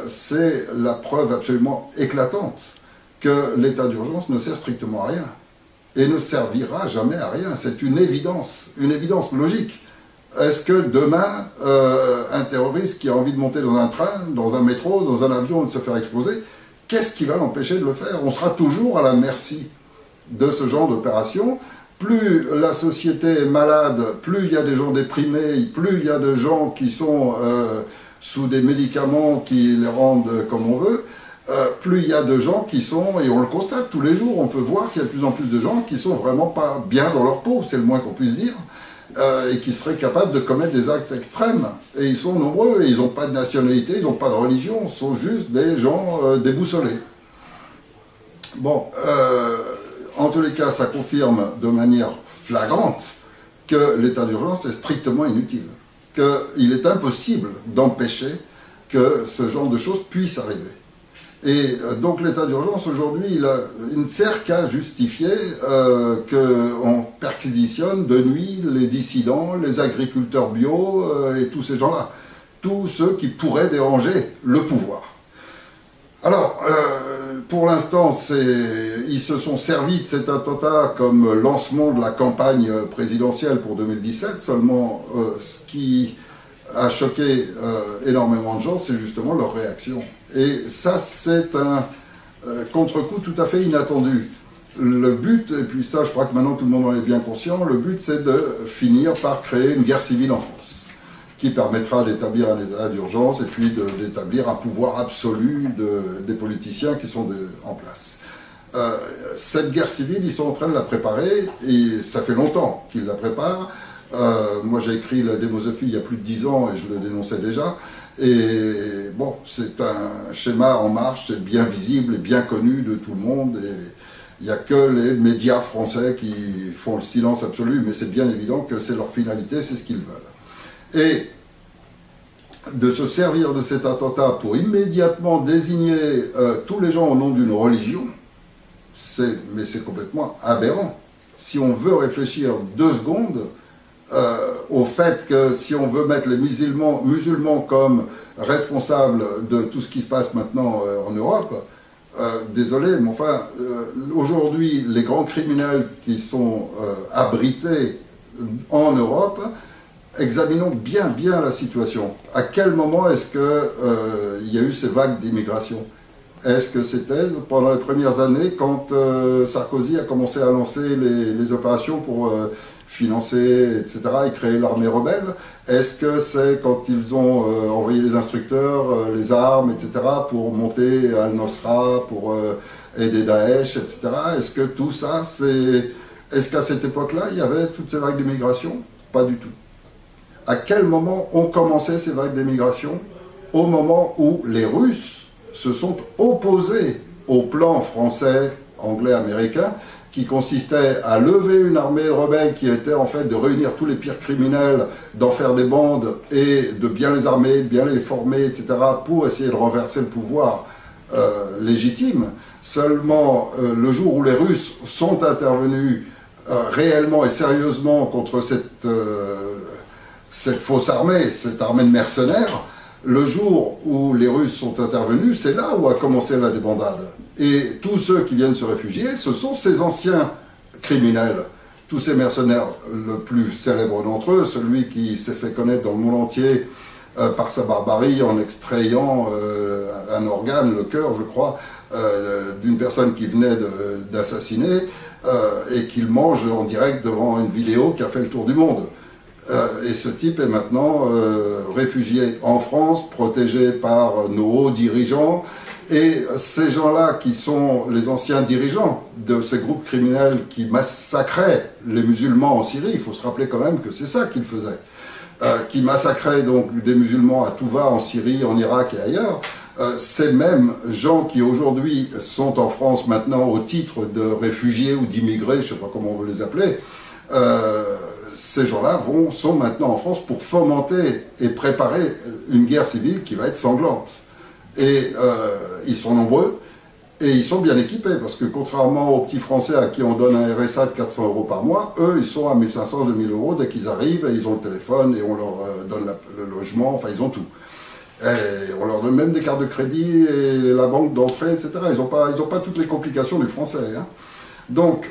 c'est la preuve absolument éclatante que l'état d'urgence ne sert strictement à rien, et ne servira jamais à rien. C'est une évidence logique. Est-ce que demain, un terroriste qui a envie de monter dans un train, dans un métro, dans un avion et de se faire exploser, qu'est-ce qui va l'empêcher de le faire? On sera toujours à la merci de ce genre d'opération. Plus la société est malade, plus il y a des gens déprimés, plus il y a de gens qui sont sous des médicaments qui les rendent comme on veut, plus il y a de gens qui sont, et on le constate tous les jours, on peut voir qu'il y a de plus en plus de gens qui sont vraiment pas bien dans leur peau, c'est le moins qu'on puisse dire, et qui seraient capables de commettre des actes extrêmes. Et ils sont nombreux, et ils n'ont pas de nationalité, ils n'ont pas de religion, ils sont juste des gens déboussolés. Bon, en tous les cas, ça confirme de manière flagrante que l'état d'urgence est strictement inutile, qu'il est impossible d'empêcher que ce genre de choses puisse arriver. Et donc l'état d'urgence aujourd'hui, il ne sert qu'à justifier qu'on perquisitionne de nuit les dissidents, les agriculteurs bio et tous ces gens-là, tous ceux qui pourraient déranger le pouvoir. Alors, pour l'instant, ils se sont servis de cet attentat comme lancement de la campagne présidentielle pour 2017, seulement ce qui a choqué énormément de gens, c'est justement leur réaction. Et ça, c'est un contre-coup tout à fait inattendu. Le but, et puis ça, je crois que maintenant tout le monde en est bien conscient, le but, c'est de finir par créer une guerre civile en France, qui permettra d'établir un état d'urgence et puis d'établir un pouvoir absolu des politiciens qui sont en place. Cette guerre civile, ils sont en train de la préparer, et ça fait longtemps qu'ils la préparent. Moi, j'ai écrit La démosophie il y a plus de 10 ans, et je le dénonçais déjà. Et bon, c'est un schéma en marche, c'est bien visible et bien connu de tout le monde. Et il n'y a que les médias français qui font le silence absolu, mais c'est bien évident que c'est leur finalité, c'est ce qu'ils veulent. Et de se servir de cet attentat pour immédiatement désigner tous les gens au nom d'une religion, mais c'est complètement aberrant. Si on veut réfléchir 2 secondes au fait que si on veut mettre les musulmans comme responsables de tout ce qui se passe maintenant en Europe, désolé, mais enfin, aujourd'hui, les grands criminels qui sont abrités en Europe, examinons bien la situation. À quel moment est-ce qu'il y a eu ces vagues d'immigration? Est-ce que c'était pendant les premières années, quand Sarkozy a commencé à lancer les opérations pour financer, etc., et créer l'armée rebelle? Est-ce que c'est quand ils ont envoyé les instructeurs, les armes, etc., pour monter Al-Nosra, pour aider Daesh, etc.? Est-ce que tout ça, est-ce qu'à cette époque-là, il y avait toutes ces vagues d'immigration? Pas du tout. À quel moment ont commencé ces vagues d'émigration? Au moment où les Russes se sont opposés au plan français, anglais, américain, qui consistait à lever une armée rebelle qui était en fait de réunir tous les pires criminels, d'en faire des bandes et de bien les armer, bien les former, etc., pour essayer de renverser le pouvoir légitime. Seulement, le jour où les Russes sont intervenus réellement et sérieusement contre cette fausse armée, cette armée de mercenaires, le jour où les Russes sont intervenus, c'est là où a commencé la débandade. Et tous ceux qui viennent se réfugier, ce sont ces anciens criminels, tous ces mercenaires. Le plus célèbre d'entre eux, celui qui s'est fait connaître dans le monde entier par sa barbarie en extrayant un organe, le cœur, je crois, d'une personne qui venait d'assassiner et qu'il mange en direct devant une vidéo qui a fait le tour du monde. Et ce type est maintenant réfugié en France, protégé par nos hauts dirigeants. Et ces gens-là, qui sont les anciens dirigeants de ces groupes criminels qui massacraient les musulmans en Syrie, il faut se rappeler quand même que c'est ça qu'ils faisaient, qui massacraient donc des musulmans à tout va en Syrie, en Irak et ailleurs, ces mêmes gens qui aujourd'hui sont en France maintenant au titre de réfugiés ou d'immigrés, je ne sais pas comment on veut les appeler, ces gens-là sont maintenant en France pour fomenter et préparer une guerre civile qui va être sanglante. Et ils sont nombreux et ils sont bien équipés parce que contrairement aux petits Français à qui on donne un RSA de 400 € par mois, eux ils sont à 1500, 2000 € dès qu'ils arrivent et ils ont le téléphone et on leur donne le logement, enfin ils ont tout. Et on leur donne même des cartes de crédit et la banque d'entrée, etc. Ils n'ont pas toutes les complications du français. Hein. Donc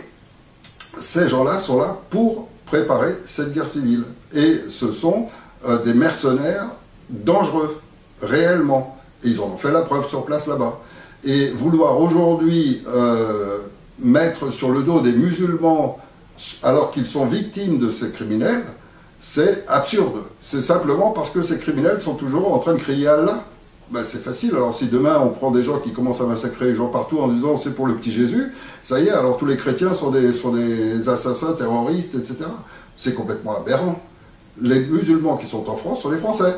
ces gens-là sont là pour préparer cette guerre civile. Et ce sont des mercenaires dangereux, réellement. Et ils en ont fait la preuve sur place là-bas. Et vouloir aujourd'hui mettre sur le dos des musulmans alors qu'ils sont victimes de ces criminels, c'est absurde. C'est simplement parce que ces criminels sont toujours en train de crier Allah. Ben, c'est facile. Alors si demain on prend des gens qui commencent à massacrer les gens partout en disant c'est pour le petit Jésus, ça y est, alors tous les chrétiens sont des assassins, terroristes, etc. C'est complètement aberrant. Les musulmans qui sont en France sont les Français.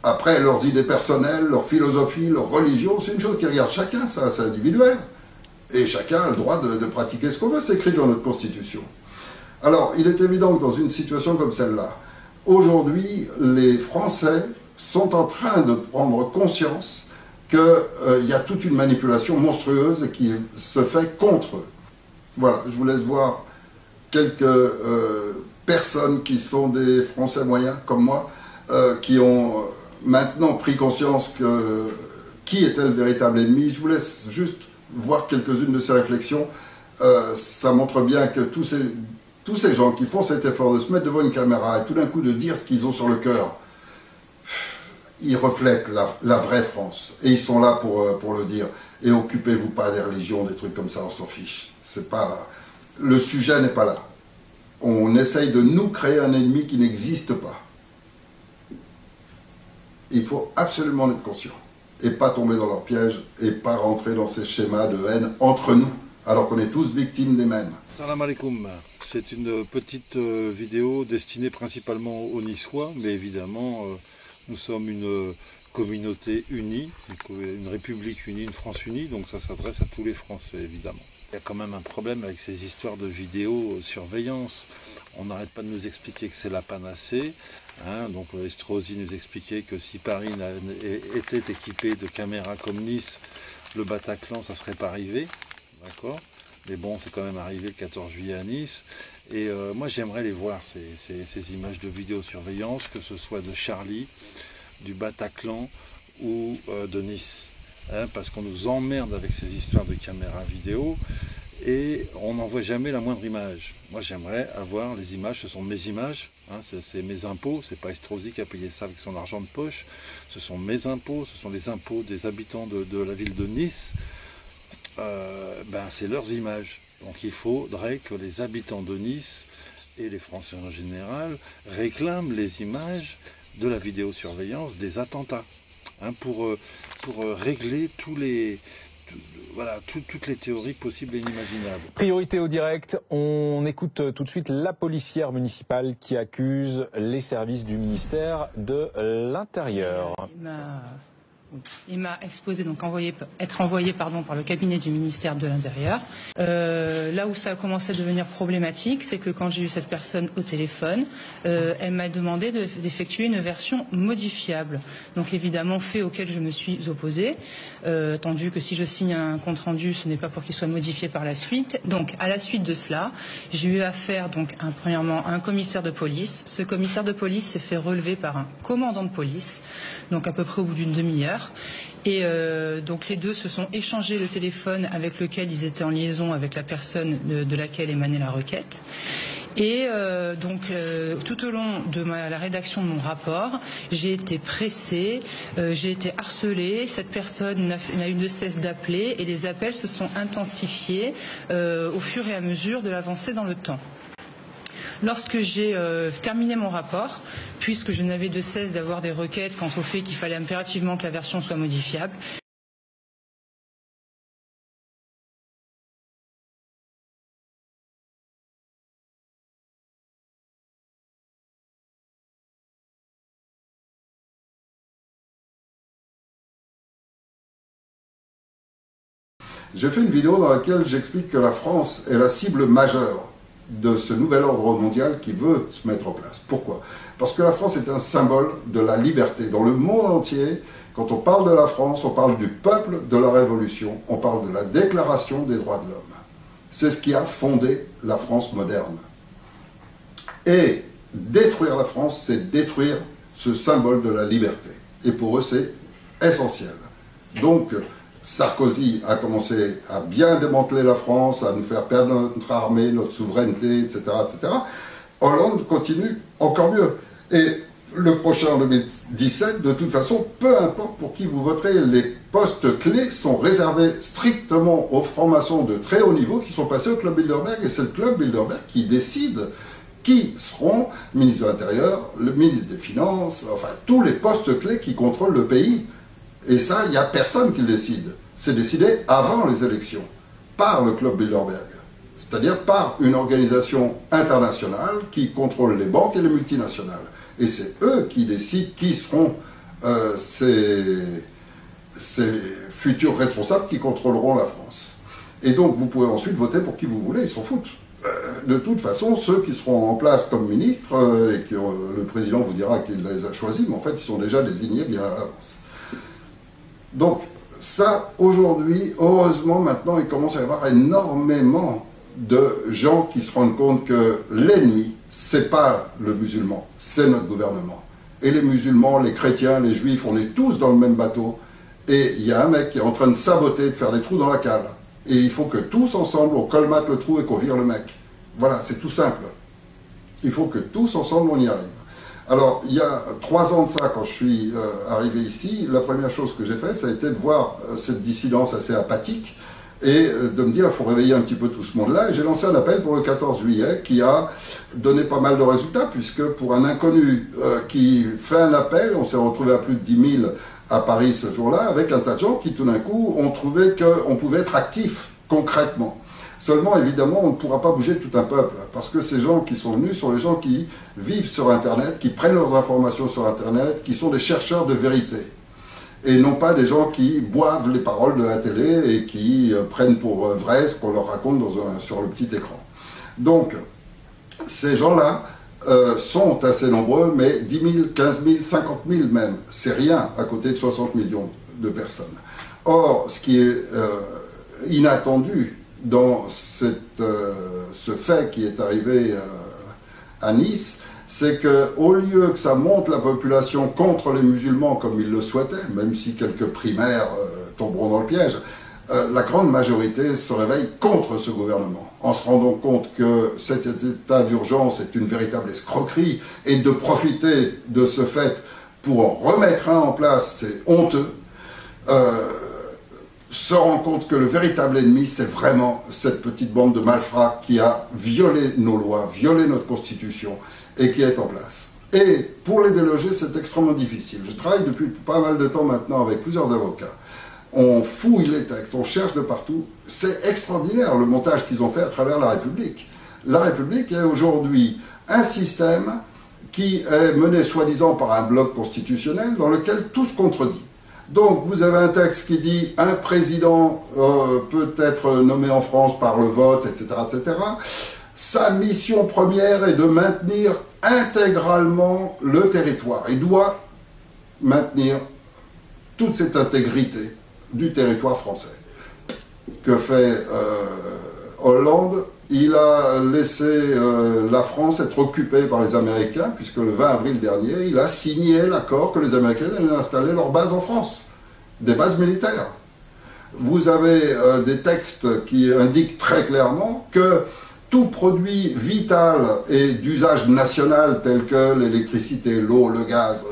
Après, leurs idées personnelles, leur philosophie, leur religion, c'est une chose qui regarde chacun, ça, c'est individuel. Et chacun a le droit de pratiquer ce qu'on veut, c'est écrit dans notre Constitution. Alors, il est évident que dans une situation comme celle-là, aujourd'hui, les Français sont en train de prendre conscience qu'il y a toute une manipulation monstrueuse qui se fait contre eux. Voilà, je vous laisse voir quelques personnes qui sont des Français moyens, comme moi, qui ont maintenant pris conscience que qui était le véritable ennemi. Je vous laisse juste voir quelques-unes de ces réflexions. Ça montre bien que tous ces gens qui font cet effort de se mettre devant une caméra et tout d'un coup de dire ce qu'ils ont sur le cœur, ils reflètent la vraie France. Et ils sont là pour le dire. Et occupez-vous pas des religions, des trucs comme ça, on s'en fiche. C'est pas, le sujet n'est pas là. On essaye de nous créer un ennemi qui n'existe pas. Il faut absolument en être conscient. Et pas tomber dans leur piège et pas rentrer dans ces schémas de haine entre nous, alors qu'on est tous victimes des mêmes. Salam alaikum. C'est une petite vidéo destinée principalement aux Niçois, mais évidemment, nous sommes une communauté unie, une république unie, une France unie, donc ça s'adresse à tous les Français, évidemment. Il y a quand même un problème avec ces histoires de vidéosurveillance. On n'arrête pas de nous expliquer que c'est la panacée. Hein, donc Estrosi nous expliquait que si Paris était équipé de caméras comme Nice, le Bataclan, ça ne serait pas arrivé. D'accord ? Mais bon, c'est quand même arrivé le 14 juillet à Nice. Et moi, j'aimerais les voir, ces images de vidéosurveillance, que ce soit de Charlie, du Bataclan ou de Nice. Hein, parce qu'on nous emmerde avec ces histoires de caméras vidéo et on n'en voit jamais la moindre image. Moi, j'aimerais avoir les images, ce sont mes images, hein, c'est mes impôts, c'est pas Estrosi qui a payé ça avec son argent de poche, ce sont mes impôts, ce sont les impôts des habitants de la ville de Nice, c'est leurs images. Donc il faudrait que les habitants de Nice et les Français en général réclament les images de la vidéosurveillance des attentats, hein, pour régler tous voilà, toutes les théories possibles et inimaginables. Priorité au direct, on écoute tout de suite la policière municipale qui accuse les services du ministère de l'Intérieur. Il m'a exposé, donc être envoyé par le cabinet du ministère de l'Intérieur. Là où ça a commencé à devenir problématique, c'est que quand j'ai eu cette personne au téléphone, elle m'a demandé d'effectuer une version modifiable. Donc évidemment, fait auquel je me suis opposée, attendu que si je signe un compte-rendu, ce n'est pas pour qu'il soit modifié par la suite. Donc à la suite de cela, j'ai eu affaire premièrement à un commissaire de police. Ce commissaire de police s'est fait relever par un commandant de police, donc à peu près au bout d'une demi-heure. Et donc les deux se sont échangés le téléphone avec lequel ils étaient en liaison avec la personne de laquelle émanait la requête. Et tout au long de la rédaction de mon rapport, j'ai été pressée, j'ai été harcelée, cette personne n'a eu de cesse d'appeler et les appels se sont intensifiés au fur et à mesure de l'avancée dans le temps. Lorsque j'ai terminé mon rapport, puisque je n'avais de cesse d'avoir des requêtes quant au fait qu'il fallait impérativement que la version soit modifiable, j'ai fait une vidéo dans laquelle j'explique que la France est la cible majeure de ce nouvel ordre mondial qui veut se mettre en place. Pourquoi? Parce que la France est un symbole de la liberté. Dans le monde entier, quand on parle de la France, on parle du peuple de la Révolution, on parle de la Déclaration des droits de l'homme. C'est ce qui a fondé la France moderne. Et détruire la France, c'est détruire ce symbole de la liberté. Et pour eux, c'est essentiel. Donc, Sarkozy a commencé à bien démanteler la France, à nous faire perdre notre armée, notre souveraineté, etc., etc. Hollande continue encore mieux. Et le prochain en 2017, de toute façon, peu importe pour qui vous voterez, les postes clés sont réservés strictement aux francs-maçons de très haut niveau qui sont passés au Club Bilderberg. Et c'est le Club Bilderberg qui décide qui seront ministre de l'Intérieur, le ministre des Finances, enfin tous les postes clés qui contrôlent le pays. Et ça, il n'y a personne qui le décide. C'est décidé avant les élections, par le Club Bilderberg. C'est-à-dire par une organisation internationale qui contrôle les banques et les multinationales. Et c'est eux qui décident qui seront ces futurs responsables qui contrôleront la France. Et donc vous pouvez ensuite voter pour qui vous voulez, ils s'en foutent. De toute façon, ceux qui seront en place comme ministres, et que le président vous dira qu'il les a choisis, mais en fait ils sont déjà désignés bien à l'avance. Donc, ça, aujourd'hui, heureusement, maintenant, il commence à y avoir énormément de gens qui se rendent compte que l'ennemi, c'est pas le musulman, c'est notre gouvernement. Et les musulmans, les chrétiens, les juifs, on est tous dans le même bateau. Et il y a un mec qui est en train de saboter, de faire des trous dans la cale. Et il faut que tous ensemble, on colmate le trou et qu'on vire le mec. Voilà, c'est tout simple. Il faut que tous ensemble, on y arrive. Alors, il y a 3 ans de ça, quand je suis arrivé ici, la première chose que j'ai faite, ça a été de voir cette dissidence assez apathique et de me dire, il faut réveiller un petit peu tout ce monde-là. Et j'ai lancé un appel pour le 14 juillet qui a donné pas mal de résultats, puisque pour un inconnu qui fait un appel, on s'est retrouvé à plus de 10 000 à Paris ce jour-là, avec un tas de gens qui, tout d'un coup, ont trouvé qu'on pouvait être actif concrètement. Seulement, évidemment, on ne pourra pas bouger tout un peuple, parce que ces gens qui sont venus sont les gens qui vivent sur Internet, qui prennent leurs informations sur Internet, qui sont des chercheurs de vérité. Et non pas des gens qui boivent les paroles de la télé et qui prennent pour vrai ce qu'on leur raconte sur le petit écran. Donc, ces gens-là sont assez nombreux, mais 10 000, 15 000, 50 000 même, c'est rien à côté de 60 millions de personnes. Or, ce qui est inattendu dans ce fait qui est arrivé à Nice, c'est qu'au lieu que ça monte la population contre les musulmans comme ils le souhaitaient, même si quelques primaires tomberont dans le piège, la grande majorité se réveille contre ce gouvernement, en se rendant compte que cet état d'urgence est une véritable escroquerie, et de profiter de ce fait pour en remettre un en place, c'est honteux. Se rend compte que le véritable ennemi, c'est vraiment cette petite bande de malfrats qui a violé nos lois, violé notre constitution et qui est en place. Et pour les déloger, c'est extrêmement difficile. Je travaille depuis pas mal de temps maintenant avec plusieurs avocats. on fouille les textes, on cherche de partout. C'est extraordinaire le montage qu'ils ont fait à travers la République. La République est aujourd'hui un système qui est mené soi-disant par un bloc constitutionnel dans lequel tout se contredit. Donc vous avez un texte qui dit un président peut être nommé en France par le vote, etc., etc. Sa mission première est de maintenir intégralement le territoire. Il doit maintenir toute cette intégrité du territoire français. Que fait Hollande? Il a laissé la France être occupée par les Américains, puisque le 20 avril dernier, il a signé l'accord que les Américains allaient installer leur base en France, des bases militaires. Vous avez des textes qui indiquent très clairement que tout produit vital et d'usage national, tel que l'électricité, l'eau, le gaz,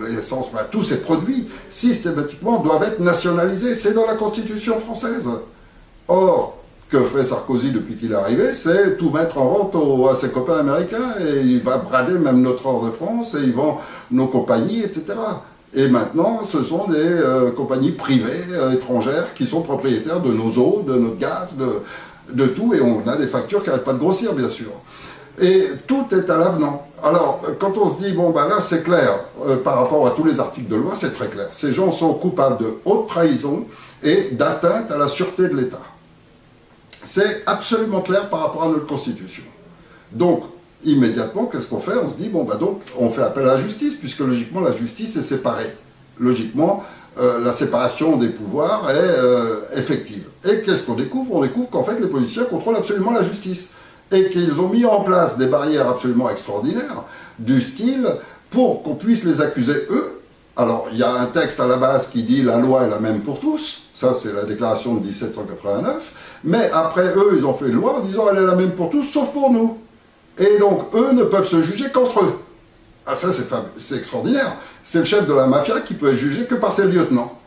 l'essence, tous ces produits, systématiquement doivent être nationalisés. C'est dans la Constitution française. Or, que fait Sarkozy depuis qu'il est arrivé, c'est tout mettre en vente à ses copains américains, et il va brader même notre Or de France, et il vend nos compagnies, etc. Et maintenant, ce sont des compagnies privées étrangères qui sont propriétaires de nos eaux, de notre gaz, de tout, et on a des factures qui n'arrêtent pas de grossir, bien sûr. Et tout est à l'avenant. Alors, quand on se dit, bon, ben là, c'est clair, par rapport à tous les articles de loi, c'est très clair. Ces gens sont coupables de haute trahison et d'atteinte à la sûreté de l'État. C'est absolument clair par rapport à notre Constitution. Donc, immédiatement, qu'est-ce qu'on fait? On se dit, bon, ben donc, on fait appel à la justice, puisque logiquement, la justice est séparée. Logiquement, la séparation des pouvoirs est effective. Et qu'est-ce qu'on découvre? On découvre qu'en fait, les policiers contrôlent absolument la justice. Et qu'ils ont mis en place des barrières absolument extraordinaires, du style, pour qu'on puisse les accuser eux. Alors, il y a un texte à la base qui dit « la loi est la même pour tous », ça c'est la déclaration de 1789, mais après eux, ils ont fait une loi en disant « elle est la même pour tous, sauf pour nous ». Et donc, eux ne peuvent se juger qu'entre eux. Ah ça, c'est extraordinaire. C'est le chef de la mafia qui peut être jugé que par ses lieutenants.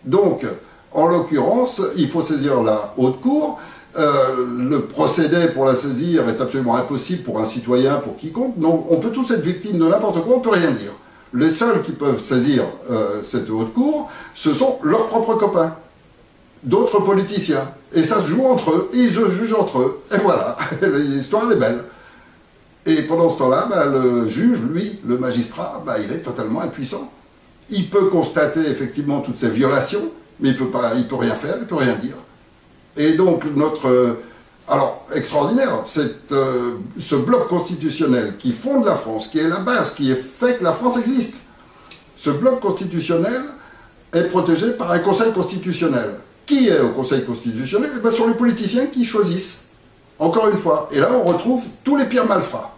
Donc, en l'occurrence, il faut saisir la haute cour. Le procédé pour la saisir est absolument impossible pour un citoyen, pour quiconque. Donc, on peut tous être victimes de n'importe quoi, on ne peut rien dire. Les seuls qui peuvent saisir cette haute cour, ce sont leurs propres copains, d'autres politiciens. Et ça se joue entre eux, et ils se jugent entre eux. Et voilà, l'histoire est belle. Et pendant ce temps-là, le juge, lui, le magistrat, il est totalement impuissant. Il peut constater effectivement toutes ces violations, mais il peut rien faire, il peut rien dire. Et donc alors, extraordinaire, ce bloc constitutionnel qui fonde la France, qui est la base, qui fait que la France existe. Ce bloc constitutionnel est protégé par un conseil constitutionnel. Qui est au conseil constitutionnel? Ce sont les politiciens qui choisissent. Encore une fois. Et là, on retrouve tous les pires malfrats.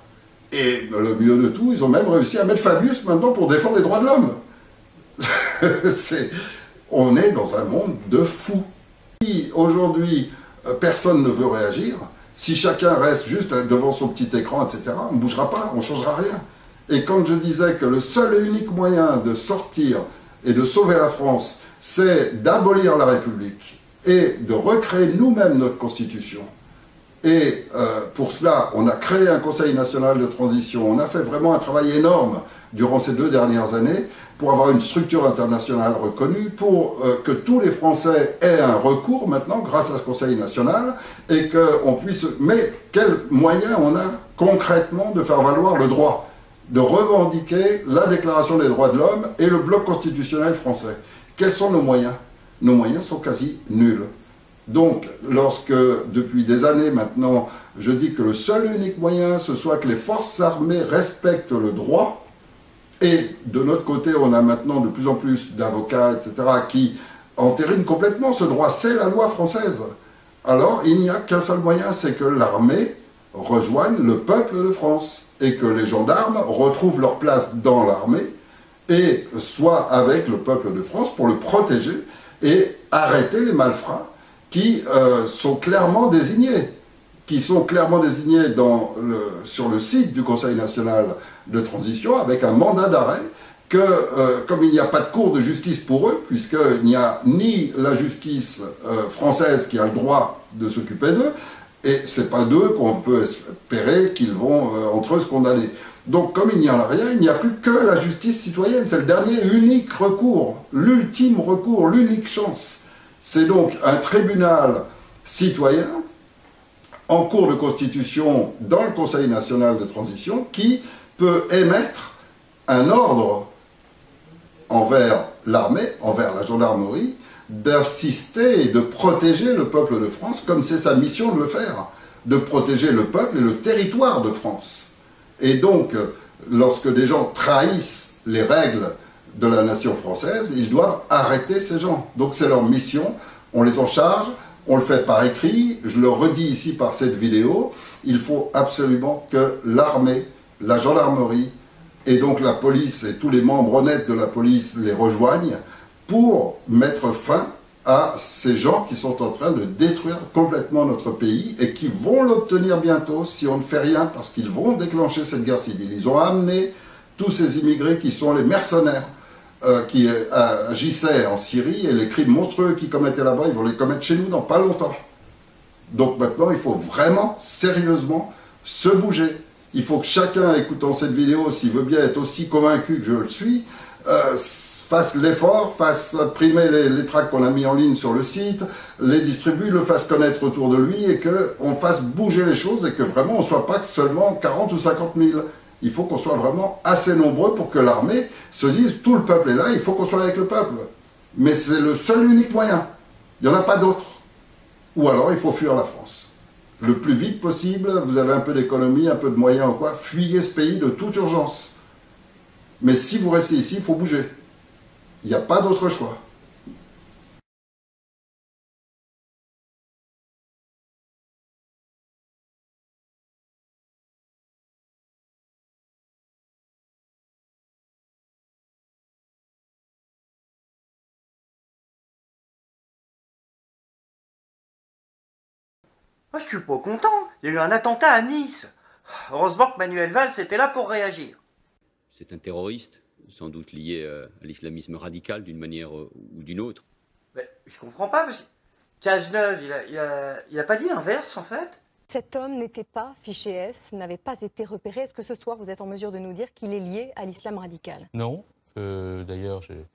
Et le mieux de tout, ils ont même réussi à mettre Fabius maintenant pour défendre les droits de l'homme. On est dans un monde de fous. Si aujourd'hui, personne ne veut réagir, si chacun reste juste devant son petit écran, etc., on ne bougera pas, on ne changera rien. Et quand je disais que le seul et unique moyen de sortir et de sauver la France, c'est d'abolir la République et de recréer nous-mêmes notre Constitution. Et pour cela, on a créé un Conseil national de transition, on a fait vraiment un travail énorme durant ces 2 dernières années, pour avoir une structure internationale reconnue, pour que tous les Français aient un recours maintenant grâce à ce Conseil national, et qu'on puisse... Mais quels moyens on a concrètement de faire valoir le droit, de revendiquer la Déclaration des droits de l'homme et le bloc constitutionnel français? Quels sont nos moyens? Nos moyens sont quasi nuls. Donc, lorsque, depuis des années maintenant, je dis que le seul et unique moyen, ce soit que les forces armées respectent le droit, et de notre côté, on a maintenant de plus en plus d'avocats, etc., qui entérinent complètement ce droit. C'est la loi française. Alors, il n'y a qu'un seul moyen, c'est que l'armée rejoigne le peuple de France, et que les gendarmes retrouvent leur place dans l'armée, et soient avec le peuple de France pour le protéger, et arrêter les malfrats qui sont clairement désignés. Sur le site du Conseil national de transition, avec un mandat d'arrêt, que comme il n'y a pas de cour de justice pour eux, puisqu'il n'y a ni la justice française qui a le droit de s'occuper d'eux, et c'est pas d'eux qu'on peut espérer qu'ils vont entre eux se condamner. Donc comme il n'y en a rien, il n'y a plus que la justice citoyenne. C'est le dernier unique recours, l'ultime recours, l'unique chance. C'est donc un tribunal citoyen en cours de constitution dans le Conseil national de transition qui peut émettre un ordre envers l'armée, envers la gendarmerie, d'assister et de protéger le peuple de France, comme c'est sa mission de le faire, de protéger le peuple et le territoire de France. Et donc, lorsque des gens trahissent les règles de la nation française, ils doivent arrêter ces gens. Donc c'est leur mission, on les en charge, on le fait par écrit, je le redis ici par cette vidéo, il faut absolument que l'armée, la gendarmerie, et donc la police et tous les membres honnêtes de la police les rejoignent pour mettre fin à ces gens qui sont en train de détruire complètement notre pays et qui vont l'obtenir bientôt si on ne fait rien, parce qu'ils vont déclencher cette guerre civile. Ils ont amené tous ces immigrés qui sont les mercenaires qui agissaient en Syrie, et les crimes monstrueux qu'ils commettaient là-bas, ils vont les commettre chez nous dans pas longtemps. Donc maintenant, il faut vraiment, sérieusement, se bouger. Il faut que chacun, écoutant cette vidéo, s'il veut bien être aussi convaincu que je le suis, fasse l'effort, fasse imprimer les tracts qu'on a mis en ligne sur le site, les distribue, le fasse connaître autour de lui, et qu'on fasse bouger les choses, et que vraiment on ne soit pas que seulement 40 ou 50 000. Il faut qu'on soit vraiment assez nombreux pour que l'armée se dise tout le peuple est là, il faut qu'on soit avec le peuple. Mais c'est le seul unique moyen. Il n'y en a pas d'autre. Ou alors il faut fuir la France. Le plus vite possible, vous avez un peu d'économie, un peu de moyens ou quoi, fuyez ce pays de toute urgence. Mais si vous restez ici, il faut bouger. Il n'y a pas d'autre choix. Moi, je suis pas content. Il y a eu un attentat à Nice. Heureusement que Manuel Valls était là pour réagir. C'est un terroriste, sans doute lié à l'islamisme radical d'une manière ou d'une autre. Mais je comprends pas, parce que Cazeneuve, il a pas dit l'inverse, en fait. Cet homme n'était pas fiché S, n'avait pas été repéré. Est-ce que ce soir, vous êtes en mesure de nous dire qu'il est lié à l'islam radical? Non. D'ailleurs, j'ai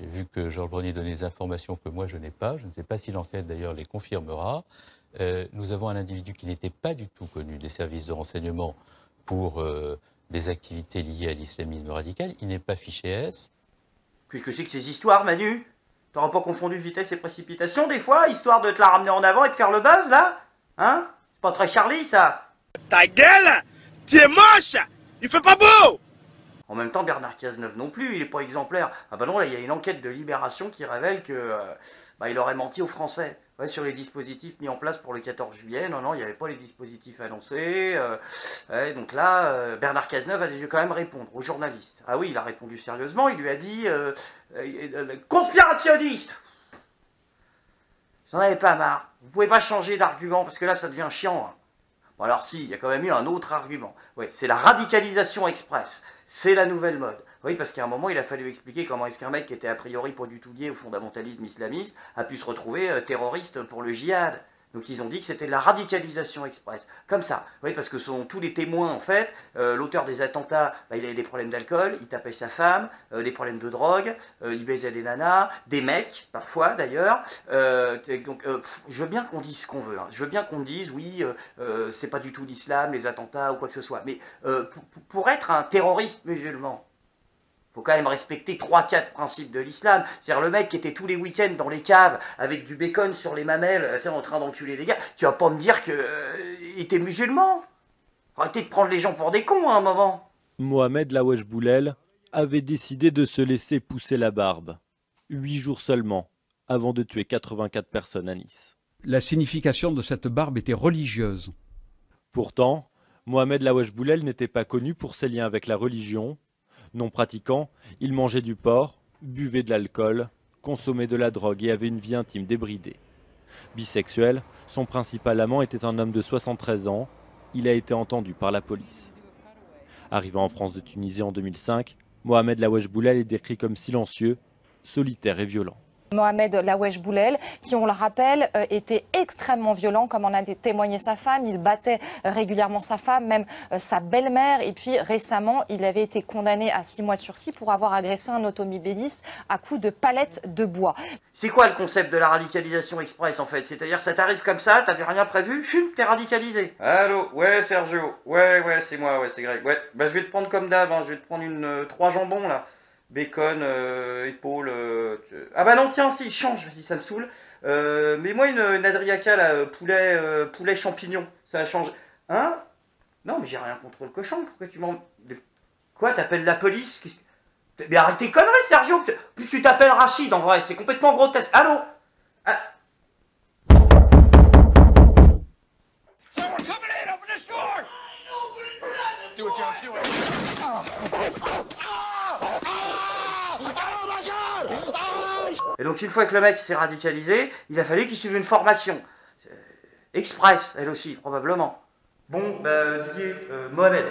vu que Georges Brunier donnait des informations que moi, je n'ai pas. Je ne sais pas si l'enquête, d'ailleurs, les confirmera. Nous avons un individu qui n'était pas du tout connu des services de renseignement pour des activités liées à l'islamisme radical. Il n'est pas fiché S. Qu'est-ce que c'est que ces histoires, Manu? T'auras pas confondu vitesse et précipitation, des fois, histoire de te la ramener en avant et de faire le buzz, là? Hein? C'est pas très Charlie, ça. Ta gueule! Tu es moche! Il fait pas beau! En même temps, Bernard Cazeneuve non plus, il est pas exemplaire. Ah bah non, là, il y a une enquête de Libération qui révèle que il aurait menti aux Français. Ouais, sur les dispositifs mis en place pour le 14 juillet, non, il n'y avait pas les dispositifs annoncés. Ouais, donc là, Bernard Cazeneuve a dû quand même répondre aux journalistes. Ah oui, il a répondu sérieusement, il lui a dit conspirationniste. J'en avais pas marre. Vous pouvez pas changer d'argument, parce que là, ça devient chiant. Hein. Bon, alors si, il y a quand même eu un autre argument. Oui, c'est la radicalisation express. C'est la nouvelle mode. Oui, parce qu'à un moment, il a fallu expliquer comment est-ce qu'un mec qui était a priori pas du tout lié au fondamentalisme islamiste a pu se retrouver terroriste pour le djihad. Donc ils ont dit que c'était de la radicalisation express. Comme ça. Oui, parce que selon tous les témoins, en fait, l'auteur des attentats, il avait des problèmes d'alcool, il tapait sa femme, des problèmes de drogue, il baisait des nanas, des mecs, parfois d'ailleurs. Donc je veux bien qu'on dise ce qu'on veut. Hein. Je veux bien qu'on dise, oui, c'est pas du tout l'islam, les attentats ou quoi que ce soit. Mais pour être un terroriste musulman, faut quand même respecter 3-4 principes de l'islam. C'est-à-dire le mec qui était tous les week-ends dans les caves avec du bacon sur les mamelles, en train d'enculer des gars, tu vas pas me dire qu'il était musulman. Arrêtez de prendre les gens pour des cons à un moment. Mohamed Lawesh Boulel avait décidé de se laisser pousser la barbe. 8 jours seulement, avant de tuer 84 personnes à Nice. La signification de cette barbe était religieuse. Pourtant, Mohamed Lawesh Boulel n'était pas connu pour ses liens avec la religion. Non pratiquant, il mangeait du porc, buvait de l'alcool, consommait de la drogue et avait une vie intime débridée. Bisexuel, son principal amant était un homme de 73 ans. Il a été entendu par la police. Arrivant en France de Tunisie en 2005, Mohamed Lawesh Boulel est décrit comme silencieux, solitaire et violent. Mohamed Lawesh Boulel, qui, on le rappelle, était extrêmement violent, comme en a témoigné sa femme. Il battait régulièrement sa femme, même sa belle-mère. Et puis récemment, il avait été condamné à 6 mois de sursis pour avoir agressé un automobiliste à coups de palettes de bois. C'est quoi le concept de la radicalisation express en fait? C'est-à-dire ça t'arrive comme ça, t'avais rien prévu, t'es radicalisé. Allô, ouais Sergio, ouais c'est moi, ouais c'est Greg. Ouais, bah je vais te prendre comme d'hab, hein. Je vais te prendre 3 jambons là. Bacon, épaule... Ah bah non tiens, si, change, vas-y, ça me saoule. Mets-moi une Adriaca là, poulet champignon, ça change. Hein? Non mais j'ai rien contre le cochon, pourquoi tu m'en... Quoi, t'appelles la police? Mais arrête tes conneries Sergio, plus tu t'appelles Rachid en vrai, c'est complètement grotesque. Allô? Ah. Et donc une fois que le mec s'est radicalisé, il a fallu qu'il suive une formation. Express, elle aussi, probablement. Bon, bah, Didier, Mohamed,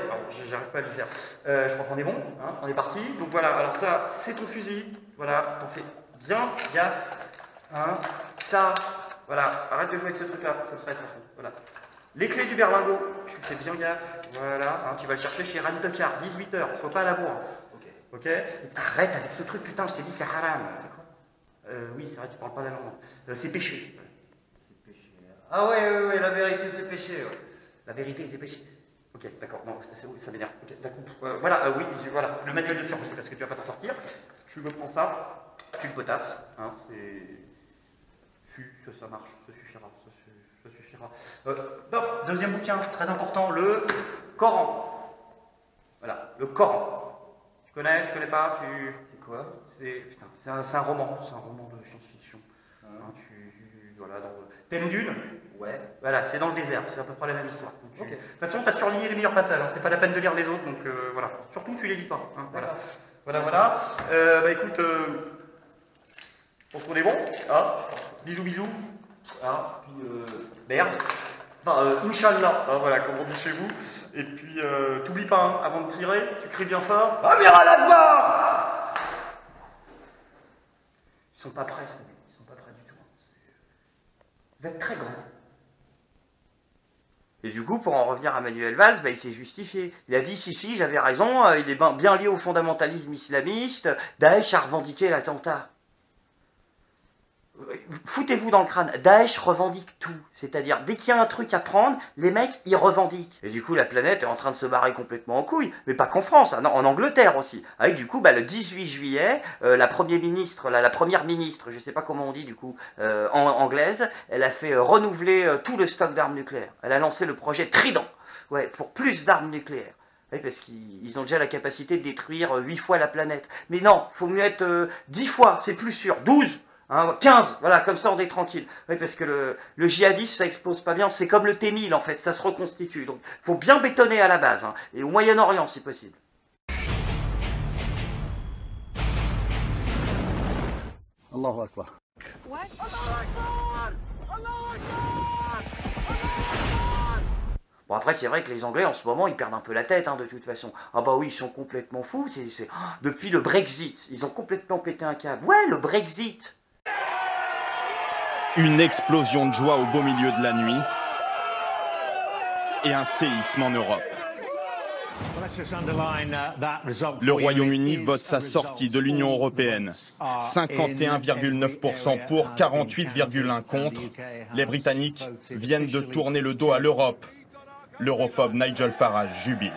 j'arrive pas à lui faire. Je crois qu'on est bon, hein, on est parti. Donc voilà, alors ça, c'est ton fusil. Voilà, t'en fais bien gaffe. Hein, ça, voilà, arrête de jouer avec ce truc-là, ça me stresse. Voilà. Les clés du berlingot, tu fais bien gaffe. Voilà, hein, tu vas le chercher chez Rani Tokar, 18h, sois pas à la bourre. Ok. Arrête avec ce truc, putain, je t'ai dit, c'est haram. C'est quoi? Oui, c'est vrai, tu parles pas la langue. C'est péché. C'est péché. Ah ouais, la vérité, c'est péché. Ouais. La vérité, c'est péché. Ok, d'accord, non, ça m'énerve. Ok, d'accord. Voilà, oui, voilà, le manuel de survie, parce que tu vas pas t'en sortir. Tu me prends ça, tu le potasses, hein, c'est... Ça marche, ça suffira, ça suffira. Non, deuxième bouquin, très important, le Coran. Voilà, le Coran. Tu connais pas, C'est quoi? C'est un roman, de science-fiction. Hein, voilà, Thème Dune. Ouais. Voilà, c'est dans le désert, c'est à peu près la même histoire. Donc, de toute façon, tu as surligné les meilleurs passages, hein, c'est pas la peine de lire les autres, donc voilà. Surtout, tu les lis pas. Hein, voilà. Bah écoute, on est bon. Ah, bisous. Ah, puis merde. Enfin, Inch'Allah, hein, voilà, comme on dit chez vous. Et puis, t'oublies pas, hein, avant de tirer, tu cries bien fort. Amiral Akbar! Ils sont pas prêts, ces mecs. Ils sont pas prêts du tout. Vous êtes très grands. Et du coup, pour en revenir à Manuel Valls, bah, il s'est justifié. Il a dit, si, j'avais raison, il est bien lié au fondamentalisme islamiste, Daesh a revendiqué l'attentat. Foutez-vous dans le crâne, Daesh revendique tout. C'est-à-dire, dès qu'il y a un truc à prendre, les mecs, ils revendiquent. Et du coup, la planète est en train de se barrer complètement en couille. Mais pas qu'en France, hein, non, en Angleterre aussi. Avec du coup, bah, le 18 juillet, la première ministre, je sais pas comment on dit du coup, anglaise, elle a fait renouveler tout le stock d'armes nucléaires. Elle a lancé le projet Trident, ouais, pour plus d'armes nucléaires. Oui, parce qu'ils ont déjà la capacité de détruire 8 fois la planète. Mais non, faut mieux être 10 fois, c'est plus sûr, 12 hein, 15, voilà, comme ça on est tranquille. Oui, parce que le djihadisme, ça explose pas bien, c'est comme le T-1000 en fait, ça se reconstitue. Donc, il faut bien bétonner à la base, hein, et au Moyen-Orient si possible. Allahu Akbar. Bon après c'est vrai que les Anglais en ce moment ils perdent un peu la tête hein, de toute façon. Ah bah oui ils sont complètement fous, depuis le Brexit, ils ont complètement pété un câble. Ouais le Brexit. Une explosion de joie au beau milieu de la nuit et un séisme en Europe. Le Royaume-Uni vote sa sortie de l'Union européenne. 51,9% pour, 48,1% contre. Les Britanniques viennent de tourner le dos à l'Europe. L'europhobe Nigel Farage jubile.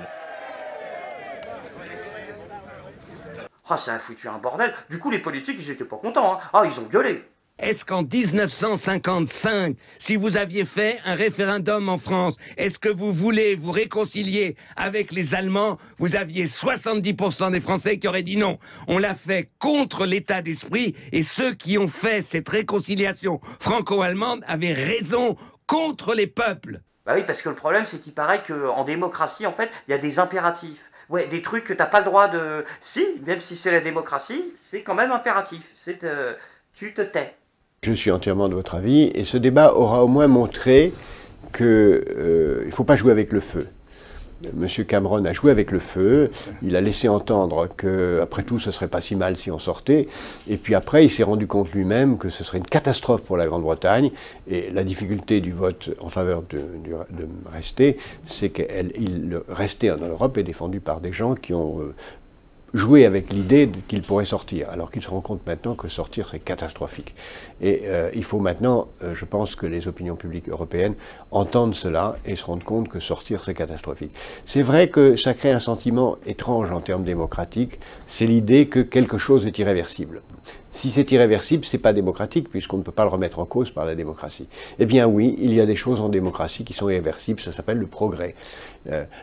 Ah, ça a foutu un bordel. Du coup, les politiques, ils étaient pas contents. Hein. Ah, ils ont gueulé. Est-ce qu'en 1955, si vous aviez fait un référendum en France, est-ce que vous voulez vous réconcilier avec les Allemands? Vous aviez 70% des Français qui auraient dit non. On l'a fait contre l'état d'esprit et ceux qui ont fait cette réconciliation franco-allemande avaient raison contre les peuples. Bah oui, parce que le problème, c'est qu'il paraît qu'en démocratie, en fait, il y a des impératifs. Ouais, des trucs que t'as pas le droit de... Si, même si c'est la démocratie, c'est quand même impératif. C'est tu te tais. Je suis entièrement de votre avis, et ce débat aura au moins montré qu'il ne faut pas jouer avec le feu. M. Cameron a joué avec le feu, il a laissé entendre qu'après tout, ce serait pas si mal si on sortait, et puis après, il s'est rendu compte lui-même que ce serait une catastrophe pour la Grande-Bretagne, et la difficulté du vote en faveur de rester, c'est qu'il rester en Europe est défendu par des gens qui ont joué avec l'idée qu'il pourrait sortir, alors qu'il se rend compte maintenant que sortir c'est catastrophique. Et il faut maintenant, je pense que les opinions publiques européennes entendent cela et se rendent compte que sortir c'est catastrophique. C'est vrai que ça crée un sentiment étrange en termes démocratiques, c'est l'idée que quelque chose est irréversible. Si c'est irréversible, c'est pas démocratique, puisqu'on ne peut pas le remettre en cause par la démocratie. Eh bien oui, il y a des choses en démocratie qui sont irréversibles, ça s'appelle le progrès.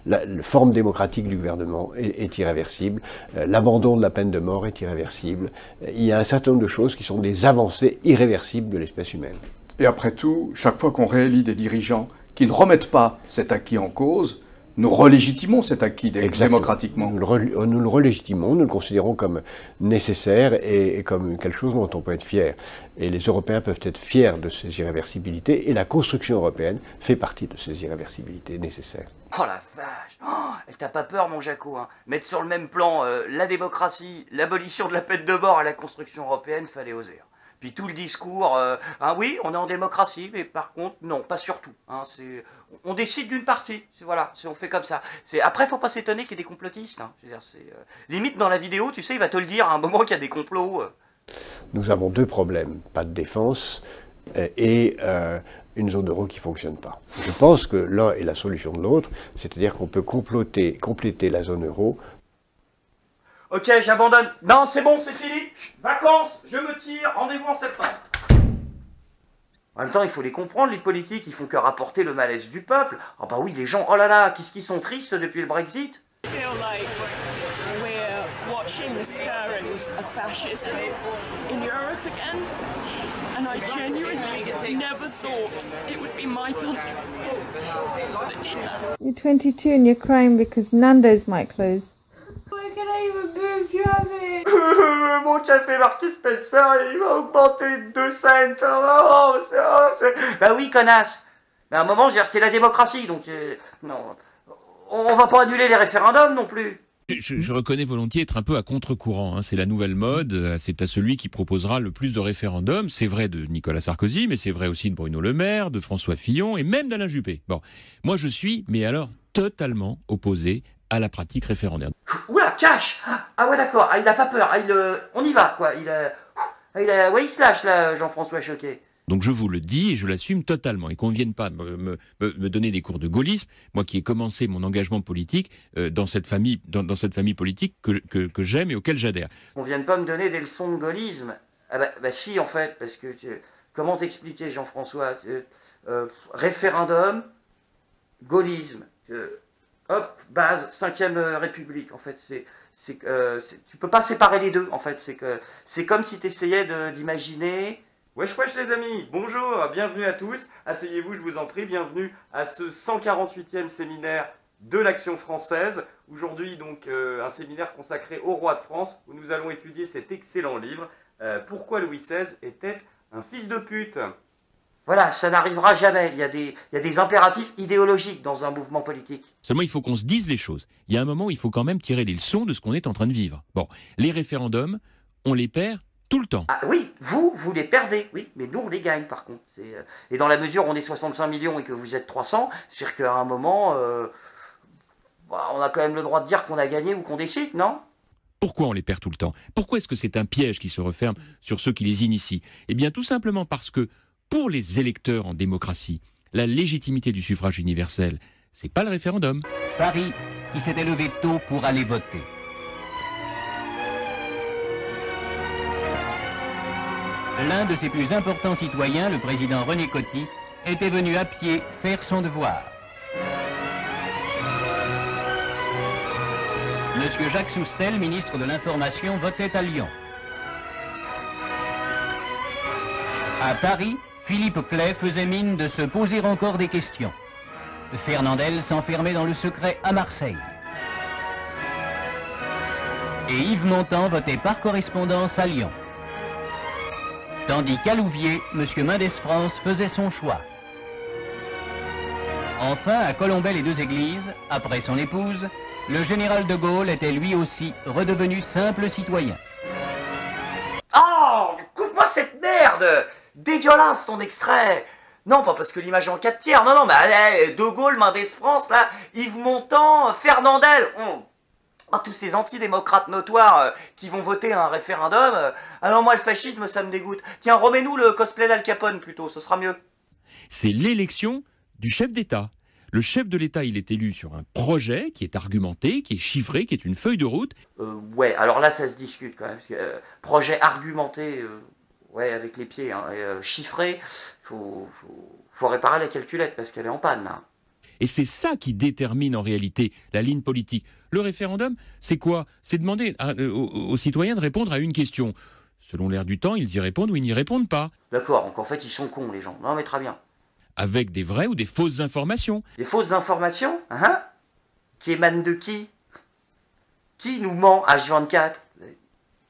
La forme démocratique du gouvernement est irréversible, l'abandon de la peine de mort est irréversible. Il y a un certain nombre de choses qui sont des avancées irréversibles de l'espèce humaine. Et après tout, chaque fois qu'on réélit des dirigeants qui ne remettent pas cet acquis en cause, nous relégitimons cet acquis démocratiquement. Nous le relégitimons, nous le considérons comme nécessaire et comme quelque chose dont on peut être fier. Et les Européens peuvent être fiers de ces irréversibilités, et la construction européenne fait partie de ces irréversibilités nécessaires. Oh la vache, oh, elle t'a pas peur mon Jaco, hein. Mettre sur le même plan la démocratie, l'abolition de la peine de mort à la construction européenne, fallait oser. Puis tout le discours, oui, on est en démocratie, mais par contre, non, pas surtout. Hein, on décide d'une partie, voilà, on fait comme ça. Après, faut pas s'étonner qu'il y ait des complotistes. Hein. Je veux dire, limite dans la vidéo, tu sais, il va te le dire à un moment qu'il y a des complots. Nous avons deux problèmes, pas de défense et une zone euro qui ne fonctionne pas. Je pense que l'un est la solution de l'autre, c'est-à-dire qu'on peut compléter la zone euro. Ok, j'abandonne. Non, c'est bon, c'est fini. Vacances, je me tire. Rendez-vous en septembre. En même temps, il faut les comprendre, les politiques. Ils font que rapporter le malaise du peuple. Ah bah oui, les gens, oh là là, qu'est-ce qu'ils sont tristes depuis le Brexit. And I genuinely never thought it would be my country that did that. You're 22 and you're crying because Nando's might close. Why can I even move, Travis? Mon café Marquis Spencer, il va augmenter de 2 cents. Bah oui, connasse. Mais à un moment, c'est la démocratie, donc non, on va pas annuler les référendums non plus. Je reconnais volontiers être un peu à contre-courant. Hein. C'est la nouvelle mode, c'est à celui qui proposera le plus de référendums. C'est vrai de Nicolas Sarkozy, mais c'est vrai aussi de Bruno Le Maire, de François Fillon et même d'Alain Juppé. Bon, moi je suis, mais alors, totalement opposé à la pratique référendaire. Oula, cash. Ah ouais, d'accord, il a pas peur, on y va, quoi. Ouais, il se lâche, là, Jean-François Choquet. Donc je vous le dis et je l'assume totalement. Et qu'on ne vienne pas me donner des cours de gaullisme, moi qui ai commencé mon engagement politique dans cette famille politique que j'aime et auquel j'adhère. On ne vienne pas me donner des leçons de gaullisme. Ah bah si, en fait, parce que comment t'expliquer, Jean-François, référendum, gaullisme, hop, base, 5e République, en fait, tu peux pas séparer les deux, en fait. C'est comme si tu essayais d'imaginer... Wesh wesh les amis, bonjour, bienvenue à tous, asseyez-vous je vous en prie, bienvenue à ce 148e séminaire de l'Action française. Aujourd'hui donc un séminaire consacré au roi de France où nous allons étudier cet excellent livre, Pourquoi Louis XVI était un fils de pute. Voilà, ça n'arrivera jamais, il y a des impératifs idéologiques dans un mouvement politique. Seulement il faut qu'on se dise les choses. Il y a un moment où il faut quand même tirer des leçons de ce qu'on est en train de vivre. Bon, les référendums, on les perd tout le temps. Ah oui, vous les perdez, oui, mais nous on les gagne par contre. Et dans la mesure où on est 65 millions et que vous êtes 300, c'est-à-dire qu'à un moment, on a quand même le droit de dire qu'on a gagné ou qu'on décide, non? Pourquoi on les perd tout le temps? Pourquoi est-ce que c'est un piège qui se referme sur ceux qui les initient? Eh bien tout simplement parce que, pour les électeurs en démocratie, la légitimité du suffrage universel, c'est pas le référendum. Paris, qui s'était levé tôt pour aller voter. L'un de ses plus importants citoyens, le président René Coty, était venu à pied faire son devoir. Monsieur Jacques Soustel, ministre de l'Information, votait à Lyon. À Paris, Philippe Clay faisait mine de se poser encore des questions. Fernandel s'enfermait dans le secret à Marseille. Et Yves Montand votait par correspondance à Lyon. Tandis qu'à Louviers, M. Mendès France faisait son choix. Enfin, à Colombey-les-Deux-Églises, après son épouse, le général de Gaulle était lui aussi redevenu simple citoyen. Oh, coupe-moi cette merde! Dégueulasse ton extrait! Non, pas parce que l'image est en 4 tiers, non, mais allez, De Gaulle, Mendès France, là, Yves Montand, Fernandel, tous ces antidémocrates notoires qui vont voter un référendum, alors moi le fascisme ça me dégoûte. Tiens, remets-nous le cosplay d'Al Capone plutôt, ce sera mieux. C'est l'élection du chef d'État. Le chef de l'État, il est élu sur un projet qui est argumenté, qui est chiffré, qui est une feuille de route. Ouais, alors là ça se discute quand même, parce que projet argumenté, ouais, avec les pieds, hein, chiffré, faut réparer la calculette parce qu'elle est en panne là. Et c'est ça qui détermine en réalité la ligne politique. Le référendum, c'est quoi? C'est demander aux citoyens de répondre à une question. Selon l'air du temps, ils y répondent ou ils n'y répondent pas. D'accord, donc en fait ils sont cons les gens. Non mais très bien. Avec des vraies ou des fausses informations. Des fausses informations, hein? Qui émanent de qui? Qui nous ment H24?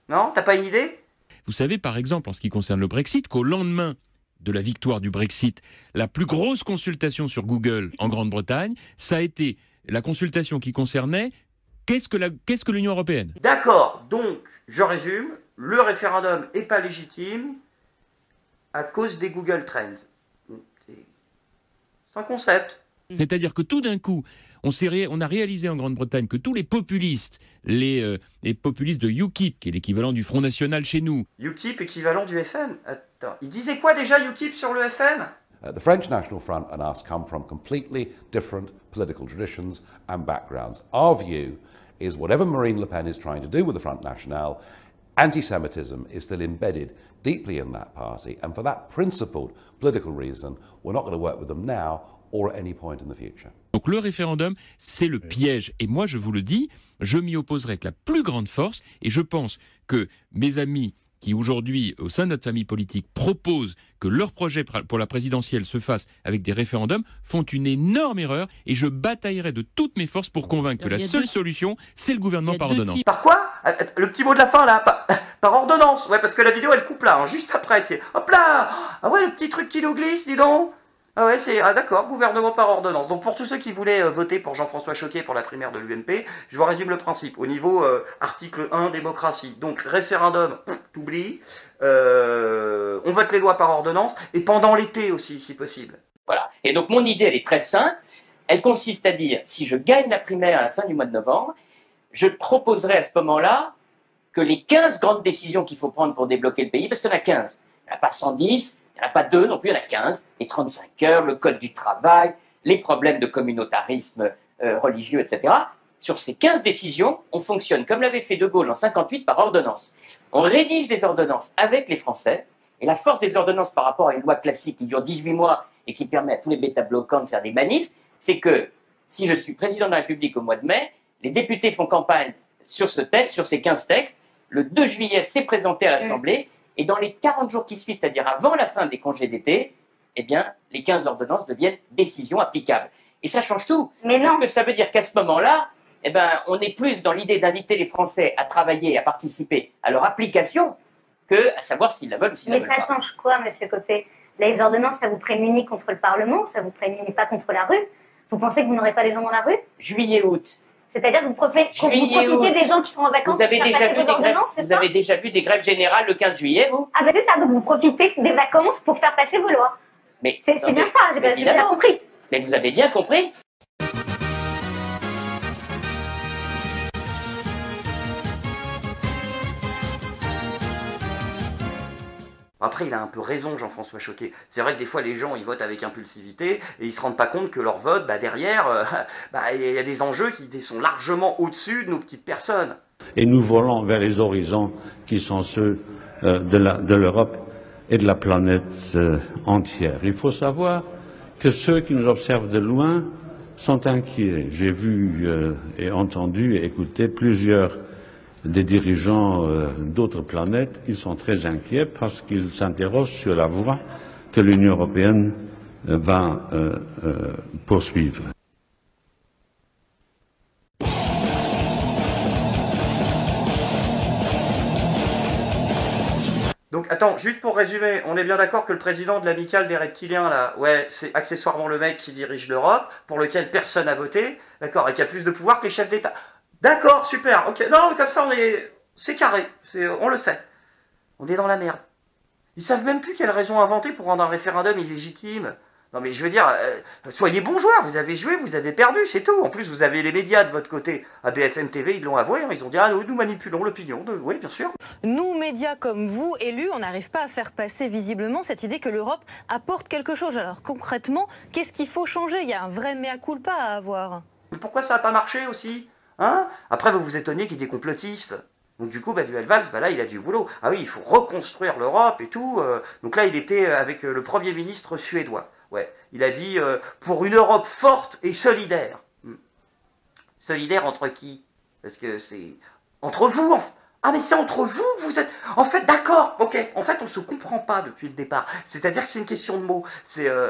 Non? T'as pas une idée? Vous savez par exemple en ce qui concerne le Brexit qu'au lendemain de la victoire du Brexit, la plus grosse consultation sur Google en Grande-Bretagne, ça a été la consultation qui concernait qu'est-ce que l'Union européenne. D'accord, donc je résume, le référendum n'est pas légitime à cause des Google Trends. C'est un concept. C'est-à-dire que tout d'un coup, on a réalisé en Grande-Bretagne que tous les populistes, les populistes de UKIP, qui est l'équivalent du Front National chez nous. UKIP équivalent du FN? Attends, il disait quoi déjà UKIP sur le FN? The French National Front and us come from completely different political traditions and backgrounds. Our view is whatever Marine Le Pen is trying to do with the Front National, anti-Semitism is still embedded deeply in that party, and for that principled political reason, we're not going to work with them now or at any point in the future. Donc le référendum, c'est le piège. Et moi, je vous le dis, je m'y opposerai avec la plus grande force, et je pense que mes amis qui aujourd'hui, au sein de notre famille politique, proposent que leur projet pour la présidentielle se fasse avec des référendums, font une énorme erreur, et je bataillerai de toutes mes forces pour convaincre que la seule solution, c'est le gouvernement par ordonnance. Par quoi? Le petit mot de la fin là, par ordonnance. Ouais, parce que la vidéo elle coupe là, hein, juste après, c'est hop là. Ah ouais, le petit truc qui nous glisse, dis donc. Ah ouais, c'est d'accord, gouvernement par ordonnance. Donc pour tous ceux qui voulaient voter pour Jean-François Choquet pour la primaire de l'UMP, je vous résume le principe. Au niveau article 1, démocratie. Donc référendum, t'oublies. On vote les lois par ordonnance et pendant l'été aussi, si possible. Voilà. Et donc mon idée, elle est très simple. Elle consiste à dire, si je gagne la primaire à la fin du mois de novembre, je proposerai à ce moment-là que les 15 grandes décisions qu'il faut prendre pour débloquer le pays, parce qu'il y en a 15, il n'y en a pas 110, il n'y en a pas 2 non plus, il y en a 15, les 35 heures, le code du travail, les problèmes de communautarisme religieux, etc. Sur ces 15 décisions, on fonctionne comme l'avait fait De Gaulle en 58 par ordonnance. On rédige des ordonnances avec les Français, et la force des ordonnances par rapport à une loi classique qui dure 18 mois et qui permet à tous les bêta-bloquants de faire des manifs, c'est que si je suis président de la République au mois de mai, les députés font campagne sur ce texte, sur ces 15 textes, le 2 juillet, c'est présenté à l'Assemblée, et dans les 40 jours qui suivent, c'est-à-dire avant la fin des congés d'été, eh bien, les 15 ordonnances deviennent décisions applicables. Et ça change tout. Mais non. Parce que ça veut dire qu'à ce moment-là, eh ben, on est plus dans l'idée d'inviter les Français à travailler et à participer à leur application que à savoir s'ils la veulent ou s'ils la veulent pas. Mais ça change quoi, monsieur Copé? Les ordonnances, ça vous prémunit contre le Parlement, ça vous prémunit pas contre la rue? Vous pensez que vous n'aurez pas les gens dans la rue? Juillet-août. C'est-à-dire que vous profitez des gens qui sont en vacances vous avez pour faire passer vos ordonnances, c'est ça? Vous avez déjà vu des grèves générales le 15 juillet, vous? Ah ben c'est ça, donc vous profitez des vacances pour faire passer vos lois. Mais c'est bien ça, j'ai bien compris. Mais vous avez bien compris. Après, il a un peu raison, Jean-François Choquet. C'est vrai que des fois, les gens, ils votent avec impulsivité et ils se rendent pas compte que leur vote, derrière, il y a des enjeux qui sont largement au-dessus de nos petites personnes. Et nous volons vers les horizons qui sont ceux de l'Europe et de la planète entière. Il faut savoir que ceux qui nous observent de loin sont inquiets. J'ai vu et entendu et écouté plusieurs des dirigeants d'autres planètes, ils sont très inquiets parce qu'ils s'interrogent sur la voie que l'Union européenne va poursuivre. Donc attends, juste pour résumer, on est bien d'accord que le président de l'amicale des reptiliens, là, ouais, c'est accessoirement le mec qui dirige l'Europe, pour lequel personne n'a voté, d'accord, et qui a plus de pouvoir que les chefs d'État. D'accord, super, ok. Non, comme ça, c'est carré, on le sait. On est dans la merde. Ils savent même plus quelle raison inventer pour rendre un référendum illégitime. Non mais je veux dire, soyez bons joueurs, vous avez joué, vous avez perdu, c'est tout. En plus, vous avez les médias de votre côté. À BFM TV, ils l'ont avoué, hein, ils ont dit « Ah, nous manipulons l'opinion. » Oui, bien sûr. Nous, médias comme vous, élus, on n'arrive pas à faire passer visiblement cette idée que l'Europe apporte quelque chose. Alors concrètement, qu'est-ce qu'il faut changer? Il y a un vrai mea culpa à avoir. Mais pourquoi ça n'a pas marché aussi, hein? Après, vous vous étonnez qu'il y ait des complotistes. Donc du coup, Manuel Valls, là, il a du boulot. Ah oui, il faut reconstruire l'Europe et tout. Donc là, il était avec le Premier ministre suédois. Ouais, il a dit pour une Europe forte et solidaire. Solidaire entre qui? Parce que c'est entre vous. Ah mais c'est entre vous que vous êtes. En fait, d'accord, ok. En fait, on se comprend pas depuis le départ. C'est-à-dire que c'est une question de mots.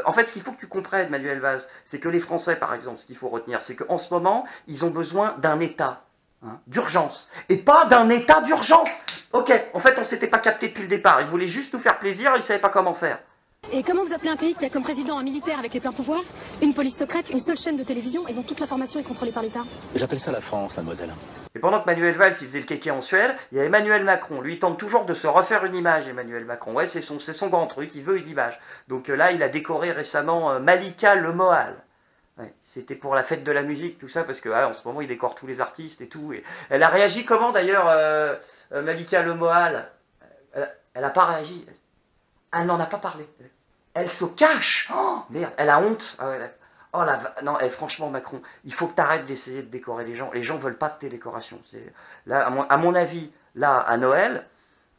En fait, ce qu'il faut que tu comprennes, Manuel Valls, c'est que les Français, par exemple, ce qu'il faut retenir, c'est qu'en ce moment, ils ont besoin d'un État. D'urgence, et pas d'un état d'urgence. Ok, en fait on s'était pas capté depuis le départ, ils voulaient juste nous faire plaisir, ils savaient pas comment faire. Et comment vous appelez un pays qui a comme président un militaire avec les pleins pouvoirs, une police secrète, une seule chaîne de télévision et dont toute l'information est contrôlée par l'État? J'appelle ça la France, mademoiselle. Et pendant que Manuel Valls il faisait le kéké en Suède, il y a Emmanuel Macron, lui il tente toujours de se refaire une image, Emmanuel Macron, ouais c'est son grand truc, il veut une image. Donc là il a décoré récemment Malika Le Moal. Ouais, c'était pour la fête de la musique, tout ça, parce que en ce moment, il décore tous les artistes et tout. Et elle a réagi comment, d'ailleurs, Malika Le Moal? Elle n'a pas réagi. Elle n'en a pas parlé. Elle se cache. Oh, merde, elle a honte. Oh, non, franchement, Macron, il faut que tu arrêtes d'essayer de décorer les gens. Les gens ne veulent pas de tes décorations. Là, à mon avis, là, à Noël,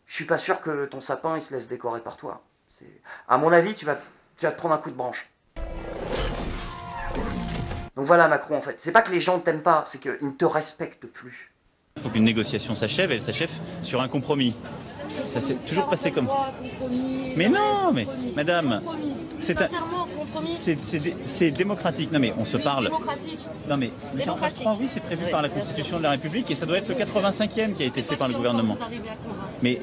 je suis pas sûr que ton sapin, il se laisse décorer par toi. À mon avis, tu vas te prendre un coup de branche. Donc voilà Macron en fait, c'est pas que les gens ne t'aiment pas, c'est qu'ils ne te respectent plus. Il faut qu'une négociation s'achève, elle s'achève sur un compromis. Ça s'est toujours passé comme... Mais non, mais madame, c'est démocratique. Non mais on se parle... Démocratique. Non mais le 49.3, oui, c'est prévu par la Constitution de la République et ça doit être le 85e qui a été fait par le gouvernement. Mais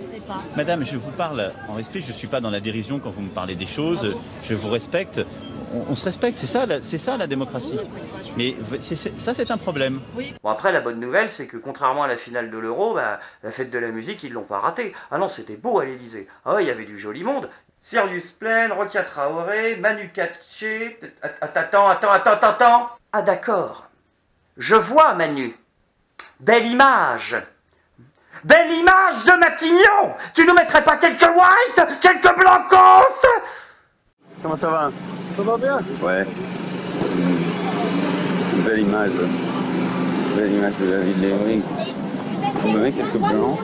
madame, je vous parle en respect, je ne suis pas dans la dérision quand vous me parlez des choses, je vous respecte. On se respecte, c'est ça la démocratie. Mais ça c'est un problème. Bon après la bonne nouvelle c'est que contrairement à la finale de l'Euro, la fête de la musique ils l'ont pas ratée. Ah non c'était beau à l'Elysée. Ah ouais il y avait du joli monde. Sirius Plain, Rokia Traoré, Manu Katché. Attends. Ah d'accord. Je vois Manu. Belle image. Belle image de Matignon. Tu nous mettrais pas quelques whites, quelques blancos? Comment ça va? Ça va bien? Ouais. Une belle image. Belle image de la ville d'Evry. On me met quelques blancs.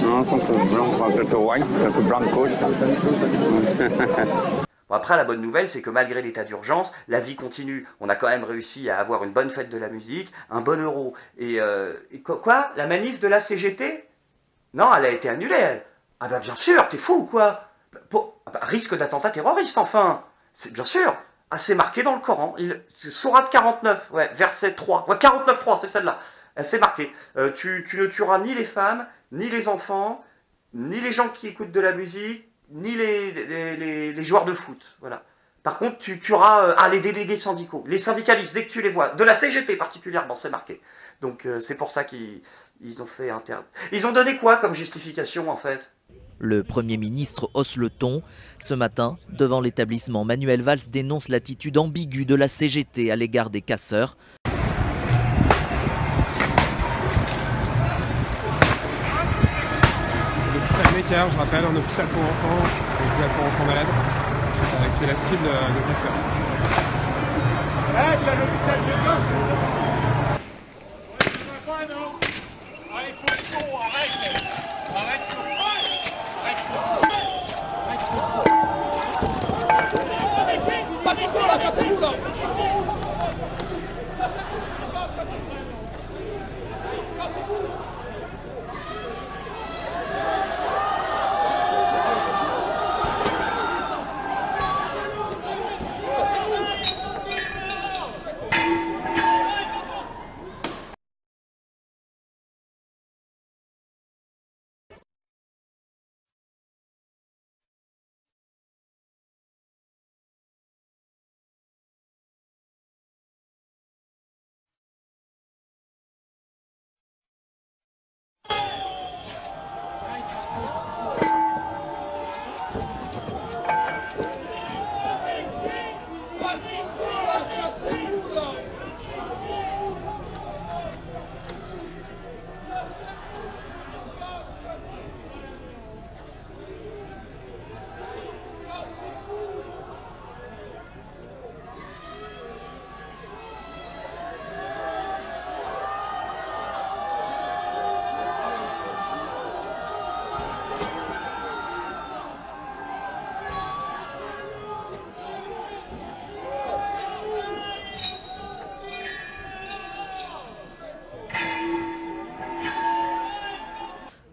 Non, quelques blancs, quelques white, quelques blancos. Bon, après, la bonne nouvelle, c'est que malgré l'état d'urgence, la vie continue. On a quand même réussi à avoir une bonne fête de la musique, un bon euro. Et quoi? La manif de la CGT? Non, elle a été annulée, elle. Ah bah bien sûr, t'es fou ou quoi? Risque d'attentat terroriste, enfin. C'est bien sûr. Ah, c'est marqué dans le Coran. Sourate 49, ouais, verset 3. Ouais, 49.3, c'est celle-là. C'est marqué. Tu ne tueras ni les femmes, ni les enfants, ni les gens qui écoutent de la musique, ni les joueurs de foot. Voilà. Par contre, tu tueras les délégués syndicaux, les syndicalistes, dès que tu les vois. De la CGT particulièrement, c'est marqué. Donc c'est pour ça qu'ils ont fait interdit. Ils ont donné quoi comme justification, en fait? Le Premier ministre hausse le ton. Ce matin, devant l'établissement, Manuel Valls dénonce l'attitude ambiguë de la CGT à l'égard des casseurs. L'hôpital Necker, je rappelle, un hôpital pour enfants malades, qui est la cible de casseurs. C'est l'hôpital de gauche.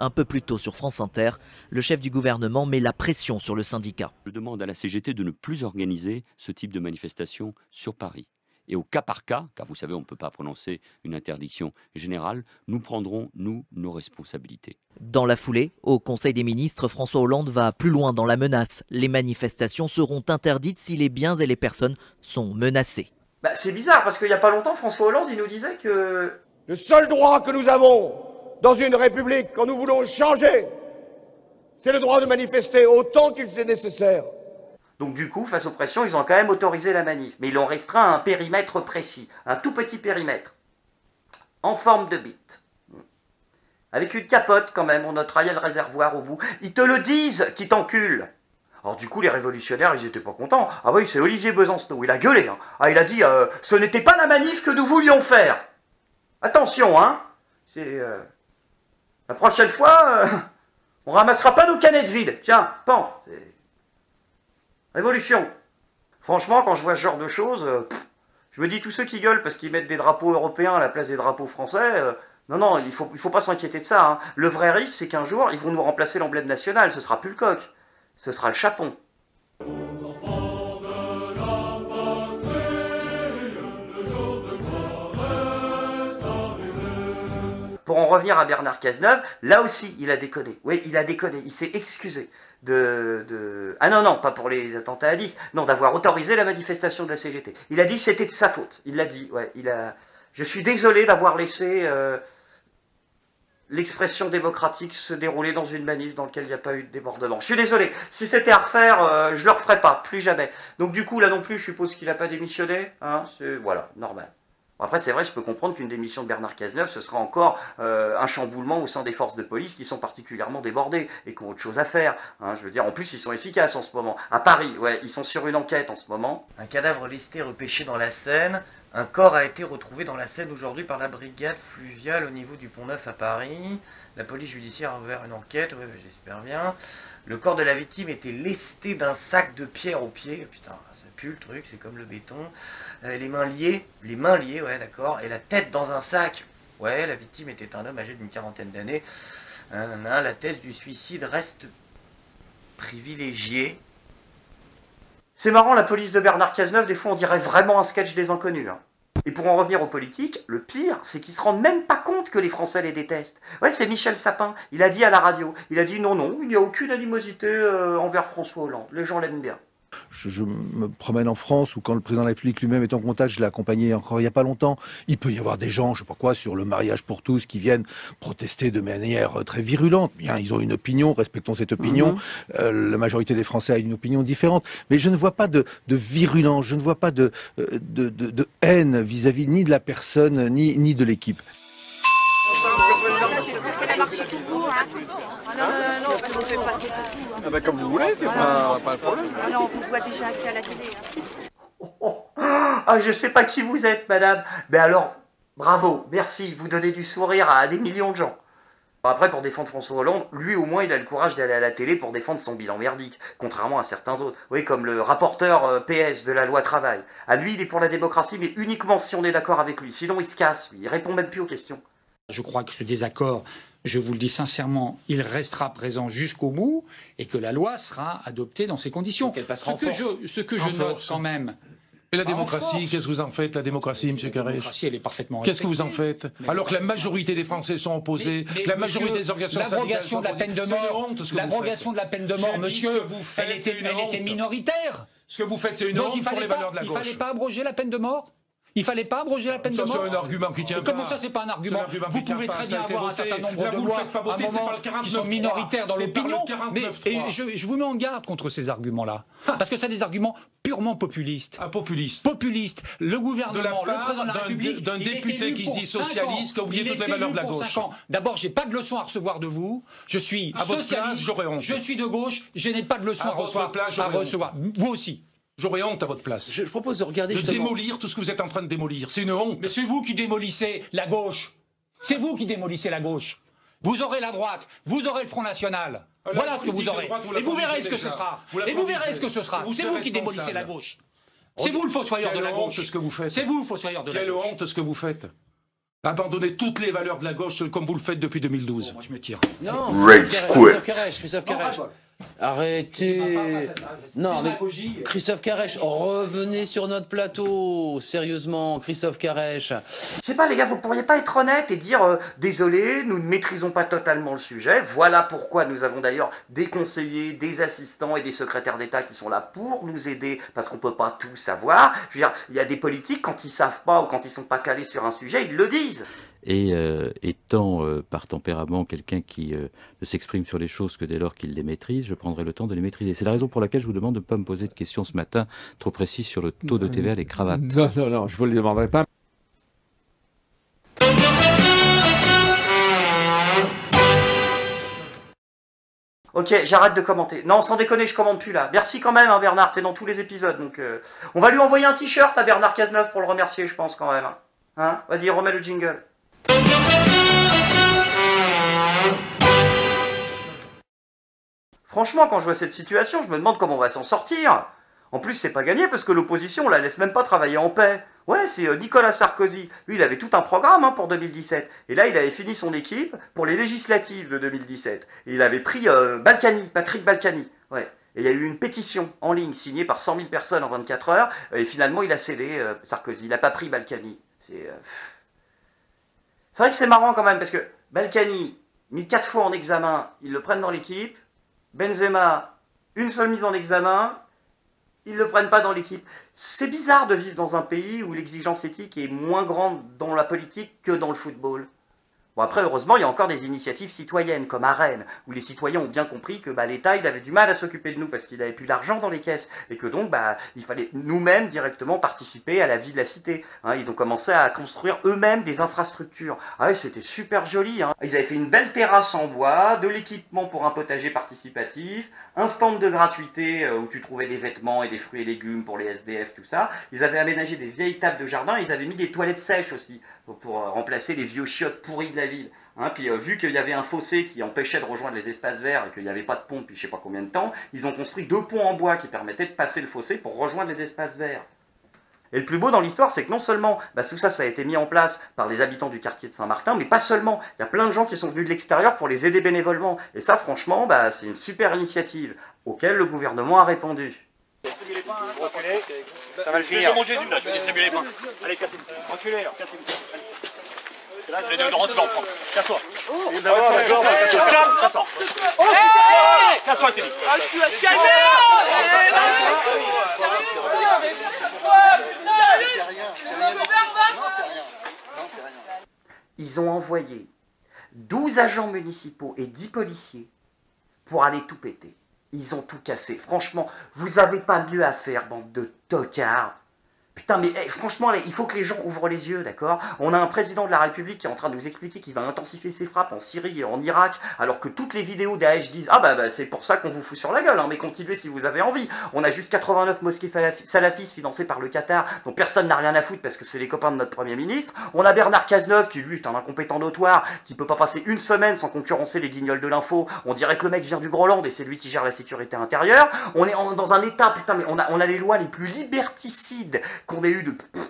Un peu plus tôt sur France Inter, le chef du gouvernement met la pression sur le syndicat. Je demande à la CGT de ne plus organiser ce type de manifestation sur Paris. Et au cas par cas, car vous savez, on ne peut pas prononcer une interdiction générale, nous prendrons, nous, nos responsabilités. Dans la foulée, au Conseil des ministres, François Hollande va plus loin dans la menace. Les manifestations seront interdites si les biens et les personnes sont menacés. Bah, c'est bizarre, parce qu'il n'y a pas longtemps, François Hollande, il nous disait que... Le seul droit que nous avons dans une république, quand nous voulons changer, c'est le droit de manifester autant qu'il est nécessaire. Donc du coup, face aux pressions, ils ont quand même autorisé la manif. Mais ils l'ont restreint à un périmètre précis, un tout petit périmètre, en forme de bite. Avec une capote quand même, on notera, il y a le réservoir au bout. Ils te le disent, qui t'enculent. Alors du coup, les révolutionnaires, ils étaient pas contents. Ah oui, c'est Olivier Besancenot, il a gueulé. Hein. Ah, il a dit, ce n'était pas la manif que nous voulions faire. Attention, hein. C'est... La prochaine fois, on ramassera pas nos canettes vides. Tiens, pan. Révolution. Franchement, quand je vois ce genre de choses, je me dis tous ceux qui gueulent parce qu'ils mettent des drapeaux européens à la place des drapeaux français, non, il faut pas s'inquiéter de ça. Hein. Le vrai risque, c'est qu'un jour, ils vont nous remplacer l'emblème national. Ce sera plus le coq, ce sera le chapon. Pour en revenir à Bernard Cazeneuve, là aussi, il a déconné. Oui, il a déconné. Il s'est excusé Ah non, pas pour les attentats à 10. Non, d'avoir autorisé la manifestation de la CGT. Il a dit que c'était de sa faute. Il l'a dit, ouais. Je suis désolé d'avoir laissé l'expression démocratique se dérouler dans une manif dans laquelle il n'y a pas eu de débordement. Je suis désolé. Si c'était à refaire, je le referais pas. Plus jamais. Donc du coup, là non plus, je suppose qu'il n'a pas démissionné. Hein, voilà, normal. Après, c'est vrai, je peux comprendre qu'une démission de Bernard Cazeneuve, ce sera encore un chamboulement au sein des forces de police qui sont particulièrement débordées et qui ont autre chose à faire. Hein, je veux dire, en plus, ils sont efficaces en ce moment. À Paris, ouais, ils sont sur une enquête en ce moment. Un cadavre lesté repêché dans la Seine. Un corps a été retrouvé dans la Seine aujourd'hui par la brigade fluviale au niveau du Pont-Neuf à Paris. La police judiciaire a ouvert une enquête, ouais, j'espère bien. Le corps de la victime était lesté d'un sac de pierre au pied. Putain, ça pue le truc, c'est comme le béton. Les mains liées, ouais, d'accord. Et la tête dans un sac. Ouais, la victime était un homme âgé d'une 40aine d'années. La thèse du suicide reste privilégiée. C'est marrant, la police de Bernard Cazeneuve, des fois on dirait vraiment un sketch des Inconnus. Hein. Et pour en revenir aux politiques, le pire, c'est qu'ils se rendent même pas compte que les Français les détestent. Ouais, c'est Michel Sapin, il a dit à la radio, il a dit non, il n'y a aucune animosité envers François Hollande, les gens l'aiment bien. Je me promène en France où quand le président de la République lui-même est en contact, je l'ai accompagné encore il n'y a pas longtemps. Il peut y avoir des gens, je sais pas quoi, sur le mariage pour tous qui viennent protester de manière très virulente. Bien, ils ont une opinion, respectons cette opinion. La majorité des Français a une opinion différente. Mais je ne vois pas de virulence, je ne vois pas de haine vis-à-vis ni de la personne, ni de l'équipe. Non, ça ne fait pas de photos. Ah bah comme vous voulez, c'est pas le problème. Non, on vous voit déjà assez à la télé. Ah, je sais pas qui vous êtes, madame. Mais alors, bravo, merci, vous donnez du sourire à des millions de gens. Après, pour défendre François Hollande, lui au moins il a le courage d'aller à la télé pour défendre son bilan merdique, contrairement à certains autres. Oui, comme le rapporteur PS de la loi travail. À lui, il est pour la démocratie, mais uniquement si on est d'accord avec lui. Sinon, il se casse, lui. Il répond même plus aux questions. Je crois que ce désaccord, je vous le dis sincèrement, il restera présent jusqu'au bout et que la loi sera adoptée dans ces conditions. Donc elle passera en force. Ce que je note quand même. Et la démocratie, qu'est-ce que vous en faites, la démocratie, M. Carré? La démocratie, elle est parfaitement Qu'est-ce que vous en faites? Alors que la majorité des Français sont opposés, que la majorité des organisations syndicales sont opposées. L'abrogation de la peine de mort, l'abrogation de la peine de mort, monsieur, elle était minoritaire. Ce que vous faites, c'est une honte pour les valeurs de la gauche. Il ne fallait pas abroger la peine de mort? Il fallait pas abroger la peine de mort. Ça, c'est un argument qui tient pas. Comment ça, c'est pas un argument? Vous pouvez très bien avoir un certain nombre de lois qui sont minoritaires dans l'opinion, mais je vous mets en garde contre ces arguments-là, parce que c'est des arguments purement populistes. Un populiste. Populiste. Le gouvernement, le président de la République, d'un député qui se dit socialiste, qui a oublié toutes les valeurs de la gauche. D'abord, j'ai pas de leçons à recevoir de vous. Je suis socialiste. Je suis de gauche. Je n'ai pas de leçons à recevoir. Vous aussi. J'aurais honte à votre place. Je propose de regarder justement. De démolir tout ce que vous êtes en train de démolir. C'est une honte. Mais c'est vous qui démolissez la gauche. C'est vous qui démolissez la gauche. Vous aurez la droite, vous aurez le Front National. Voilà ce que vous aurez. Et vous verrez ce que ce sera. Et vous verrez ce que ce sera. C'est vous qui démolissez la gauche. C'est vous le fossoyeur de la gauche. Quelle honte ce que vous faites. C'est vous le fossoyeur de la gauche. Quelle honte ce que vous faites. Abandonnez toutes les valeurs de la gauche comme vous le faites depuis 2012. Moi, je me tire. Non, Rage Christophe Carrèche. Arrêtez. Non, mais Christophe Carrèche, revenez sur notre plateau. Sérieusement, Christophe Carrèche. Je sais pas les gars, vous pourriez pas être honnête et dire désolé, nous ne maîtrisons pas totalement le sujet. Voilà pourquoi nous avons d'ailleurs des conseillers, des assistants et des secrétaires d'État qui sont là pour nous aider parce qu'on peut pas tout savoir. Je veux dire, il y a des politiques quand ils savent pas ou quand ils sont pas calés sur un sujet, ils le disent. Et étant par tempérament quelqu'un qui ne s'exprime sur les choses que dès lors qu'il les maîtrise, je prendrai le temps de les maîtriser. C'est la raison pour laquelle je vous demande de ne pas me poser de questions ce matin trop précises sur le taux de TVA des cravates. Non, non, non, je ne vous le demanderai pas. Ok, j'arrête de commenter. Non, sans déconner, je commande plus là. Merci quand même, hein, Bernard, t'es dans tous les épisodes. Donc, on va lui envoyer un t-shirt à Bernard Cazeneuve pour le remercier, je pense quand même. Hein, vas-y, remets le jingle. Franchement, quand je vois cette situation, je me demande comment on va s'en sortir. En plus, c'est pas gagné parce que l'opposition, on la laisse même pas travailler en paix. Ouais, c'est Nicolas Sarkozy. Lui, il avait tout un programme pour 2017. Et là, il avait fini son équipe pour les législatives de 2017. Et il avait pris Patrick Balkany. Ouais. Et il y a eu une pétition en ligne signée par 100 000 personnes en 24 heures. Et finalement, il a cédé, Sarkozy. Il n'a pas pris Balkany. C'est vrai que c'est marrant quand même, parce que Balkany, mis 4 fois en examen, ils le prennent dans l'équipe. Benzema, une seule mise en examen, ils ne le prennent pas dans l'équipe. C'est bizarre de vivre dans un pays où l'exigence éthique est moins grande dans la politique que dans le football. Bon, après, heureusement, il y a encore des initiatives citoyennes, comme à Rennes, où les citoyens ont bien compris que l'État, il avait du mal à s'occuper de nous parce qu'il n'avait plus d'argent dans les caisses, et que donc, il fallait nous-mêmes directement participer à la vie de la cité. Hein, ils ont commencé à construire eux-mêmes des infrastructures. Ah ouais, c'était super joli. Hein. Ils avaient fait une belle terrasse en bois, de l'équipement pour un potager participatif, un stand de gratuité où tu trouvais des vêtements et des fruits et légumes pour les SDF, tout ça. Ils avaient aménagé des vieilles tables de jardin, ils avaient mis des toilettes sèches aussi, pour remplacer les vieux chiottes pourris de la ville. Hein, puis vu qu'il y avait un fossé qui empêchait de rejoindre les espaces verts et qu'il n'y avait pas de pont depuis je sais pas combien de temps, ils ont construit 2 ponts en bois qui permettaient de passer le fossé pour rejoindre les espaces verts. Et le plus beau dans l'histoire, c'est que non seulement tout ça, ça a été mis en place par les habitants du quartier de Saint-Martin, mais pas seulement. Il y a plein de gens qui sont venus de l'extérieur pour les aider bénévolement. Et ça, franchement, c'est une super initiative auquel le gouvernement a répondu. Distribuez les pains, reculez. Ça va le finir. C'est mon Jésus, là, je vais distribuer les pains. Allez, cassez-vous. Reculez, là, cassez-vous. Là, les deux rentrent, tu vas en prendre. Casse-toi. D'abord, la gorge, casse-toi. Casse-toi, je t'ai dit. Tu vas te calmer. Ils ont envoyé 12 agents municipaux et 10 policiers pour aller tout péter. Ils ont tout cassé. Franchement, vous n'avez pas mieux à faire, bande de tocards. Putain, mais franchement, il faut que les gens ouvrent les yeux, d'accord? On a un président de la République qui est en train de nous expliquer qu'il va intensifier ses frappes en Syrie et en Irak, alors que toutes les vidéos Daesh disent « Ah c'est pour ça qu'on vous fout sur la gueule, hein, mais continuez si vous avez envie. » On a juste 89 mosquées salafistes financées par le Qatar, dont personne n'a rien à foutre parce que c'est les copains de notre Premier ministre. On a Bernard Cazeneuve qui, lui, est un incompétent notoire, qui peut pas passer une semaine sans concurrencer les guignols de l'info. On dirait que le mec vient du Groenland et c'est lui qui gère la sécurité intérieure. On est dans un état, putain, mais on a les lois les plus liberticides qu'on ait eu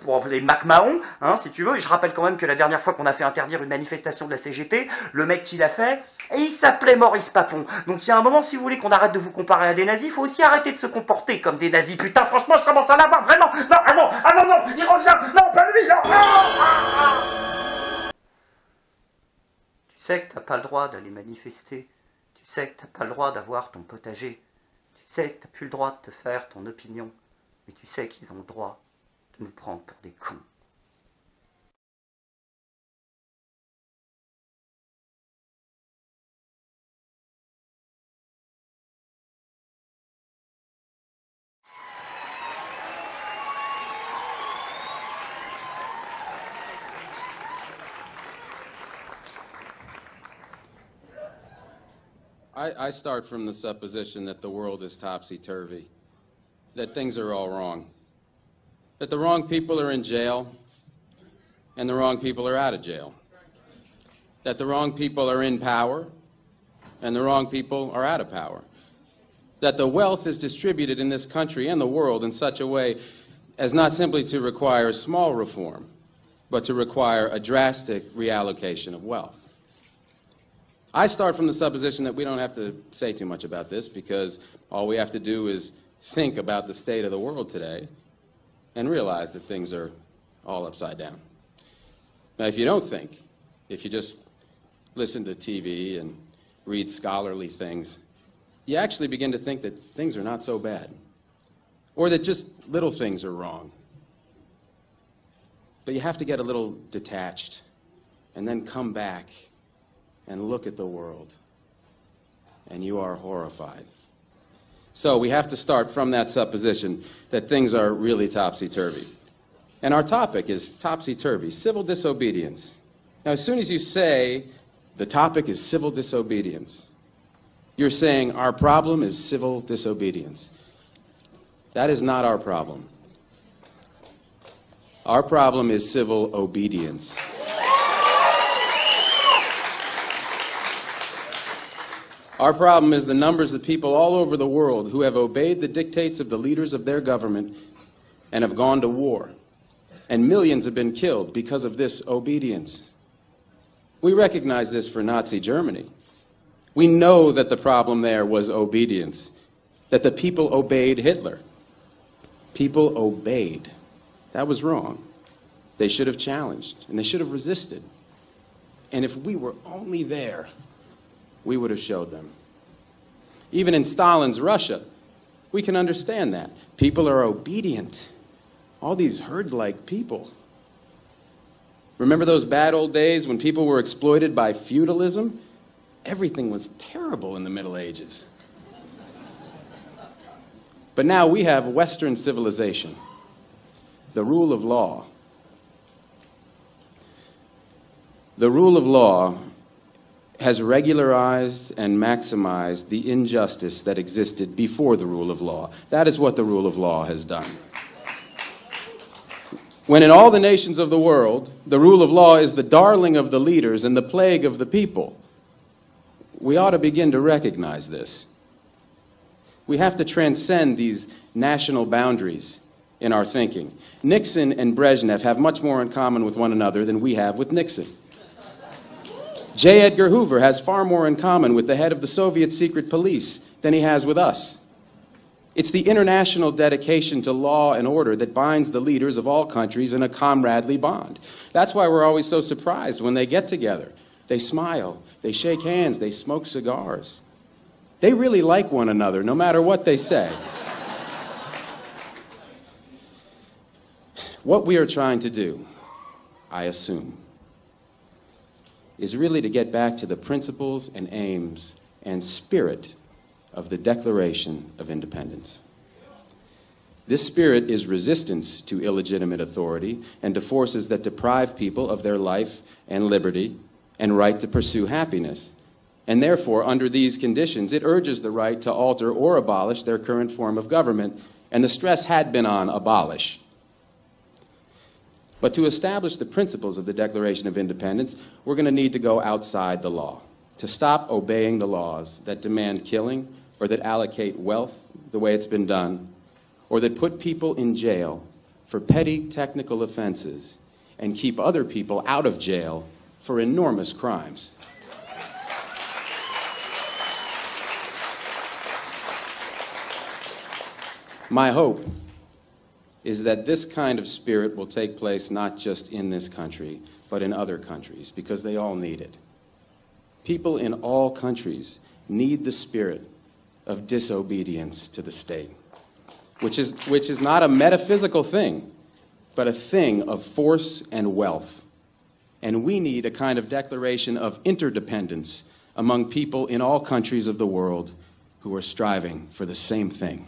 pour les MacMahon, hein, si tu veux. Et je rappelle quand même que la dernière fois qu'on a fait interdire une manifestation de la CGT, le mec qui l'a fait, il s'appelait Maurice Papon. Donc il y a un moment, si vous voulez qu'on arrête de vous comparer à des nazis, il faut aussi arrêter de se comporter comme des nazis. Putain, franchement, je commence à l'avoir, vraiment. Non, non, il revient. Non, pas lui, non. Tu sais que t'as pas le droit d'aller manifester. Tu sais que t'as pas le droit d'avoir ton potager. Tu sais que t'as plus le droit de te faire ton opinion. Mais tu sais qu'ils ont le droit de nous prendre pour des cons. I start from the supposition that the world is topsy-turvy, that things are all wrong, that the wrong people are in jail and the wrong people are out of jail, that the wrong people are in power and the wrong people are out of power, that the wealth is distributed in this country and the world in such a way as not simply to require small reform, but to require a drastic reallocation of wealth. I start from the supposition that we don't have to say too much about this because all we have to do is think about the state of the world today and realize that things are all upside down. Now, if you don't think, if you just listen to TV and read scholarly things, you actually begin to think that things are not so bad, or that just little things are wrong. But you have to get a little detached and then come back and look at the world, and you are horrified. So we have to start from that supposition that things are really topsy-turvy. And our topic is topsy-turvy, civil disobedience. Now, as soon as you say the topic is civil disobedience, you're saying our problem is civil disobedience. That is not our problem. Our problem is civil obedience. Our problem is the numbers of people all over the world who have obeyed the dictates of the leaders of their government and have gone to war. And millions have been killed because of this obedience. We recognize this for Nazi Germany. We know that the problem there was obedience, that the people obeyed Hitler. People obeyed. That was wrong. They should have challenged, and they should have resisted. And if we were only there, we would have showed them. Even in Stalin's Russia, we can understand that. People are obedient. All these herd-like people. Remember those bad old days when people were exploited by feudalism? Everything was terrible in the Middle Ages. But now we have Western civilization, the rule of law. The rule of law has regularized and maximized the injustice that existed before the rule of law. That is what the rule of law has done. When in all the nations of the world, the rule of law is the darling of the leaders and the plague of the people, we ought to begin to recognize this. We have to transcend these national boundaries in our thinking. Nixon and Brezhnev have much more in common with one another than we have with Nixon. J. Edgar Hoover has far more in common with the head of the Soviet secret police than he has with us. It's the international dedication to law and order that binds the leaders of all countries in a comradely bond. That's why we're always so surprised when they get together. They smile, they shake hands, they smoke cigars. They really like one another, no matter what they say. What we are trying to do, I assume, is really to get back to the principles and aims and spirit of the Declaration of Independence. This spirit is resistance to illegitimate authority and to forces that deprive people of their life and liberty and right to pursue happiness. And therefore, under these conditions, it urges the right to alter or abolish their current form of government, and the stress had been on abolish. But to establish the principles of the Declaration of Independence, we're going to need to go outside the law, to stop obeying the laws that demand killing or that allocate wealth the way it's been done, or that put people in jail for petty technical offenses and keep other people out of jail for enormous crimes. My hope is that this kind of spirit will take place not just in this country, but in other countries, because they all need it. People in all countries need the spirit of disobedience to the state, which is not a metaphysical thing, but a thing of force and wealth. And we need a kind of declaration of interdependence among people in all countries of the world who are striving for the same thing.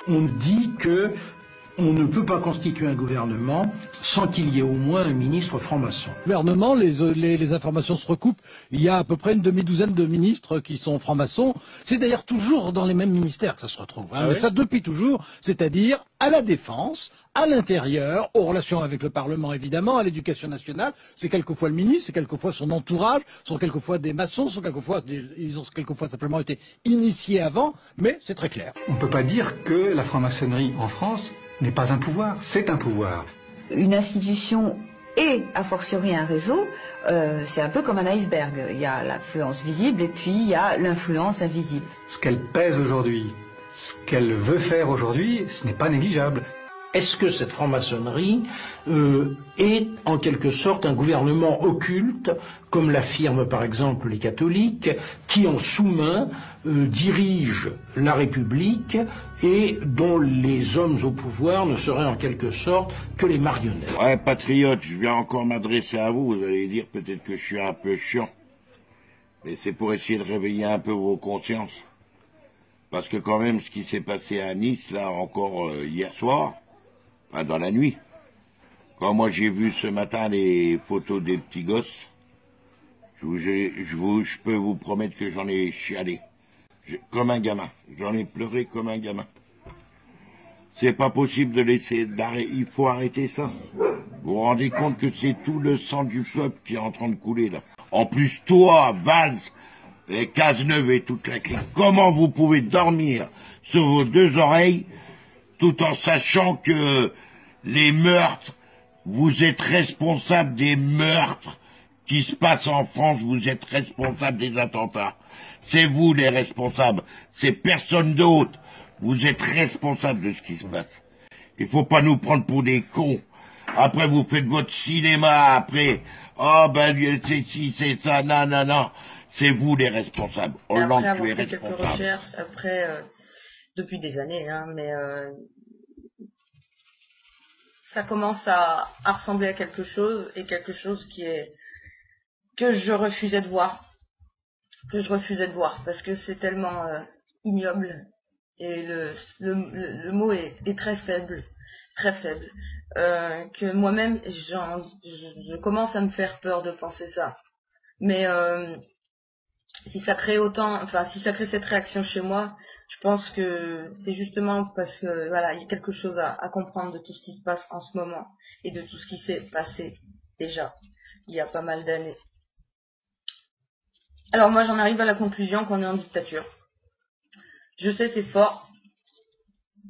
On dit que On ne peut pas constituer un gouvernement sans qu'il y ait au moins un ministre franc-maçon. Gouvernement, les informations se recoupent. Il y a à peu près une demi-douzaine de ministres qui sont francs-maçons. C'est d'ailleurs toujours dans les mêmes ministères que ça se retrouve. Hein, mais ça depuis toujours, c'est-à-dire à la défense, à l'intérieur, aux relations avec le Parlement évidemment, à l'éducation nationale. C'est quelquefois le ministre, c'est quelquefois son entourage, sont quelquefois des maçons, ils ont quelquefois simplement été initiés avant, mais c'est très clair. On ne peut pas dire que la franc-maçonnerie en France n'est pas un pouvoir, c'est un pouvoir. Une institution et a fortiori un réseau, c'est un peu comme un iceberg. Il y a l'influence visible et puis il y a l'influence invisible. Ce qu'elle pèse aujourd'hui, ce qu'elle veut faire aujourd'hui, ce n'est pas négligeable. Est-ce que cette franc-maçonnerie est en quelque sorte un gouvernement occulte, comme l'affirment par exemple les catholiques, qui en sous-main dirigent la République et dont les hommes au pouvoir ne seraient en quelque sorte que les marionnettes? Ouais, patriote, je viens encore m'adresser à vous, vous allez dire peut-être que je suis un peu chiant, mais c'est pour essayer de réveiller un peu vos consciences. Parce que quand même, ce qui s'est passé à Nice, là, encore hier soir, enfin, dans la nuit, quand moi j'ai vu ce matin les photos des petits gosses, je peux vous promettre que j'en ai chialé. Comme un gamin. J'en ai pleuré comme un gamin. C'est pas possible de laisser d'arrêter. Il faut arrêter ça. Vous vous rendez compte que c'est tout le sang du peuple qui est en train de couler, là. En plus, toi, Valls, et Cazeneuve et toute la clique, comment vous pouvez dormir sur vos deux oreilles tout en sachant que les meurtres, vous êtes responsable des meurtres qui se passent en France, vous êtes responsable des attentats. C'est vous les responsables, c'est personne d'autre. Vous êtes responsable de ce qui se passe. Il faut pas nous prendre pour des cons. Après, vous faites votre cinéma, après, oh ben, c'est ci, c'est ça, non, non, non. C'est vous les responsables. Hollande, tu es responsable. Quelques recherches, après, depuis des années, hein, mais ça commence à ressembler à quelque chose, et quelque chose que je refusais de voir. Parce que c'est tellement ignoble, et le mot est très faible, que moi-même, je commence à me faire peur de penser ça. Mais si ça crée cette réaction chez moi, je pense que c'est justement parce que voilà, il y a quelque chose à comprendre de tout ce qui se passe en ce moment et de tout ce qui s'est passé déjà il y a pas mal d'années. Alors moi, j'en arrive à la conclusion qu'on est en dictature. Je sais, c'est fort.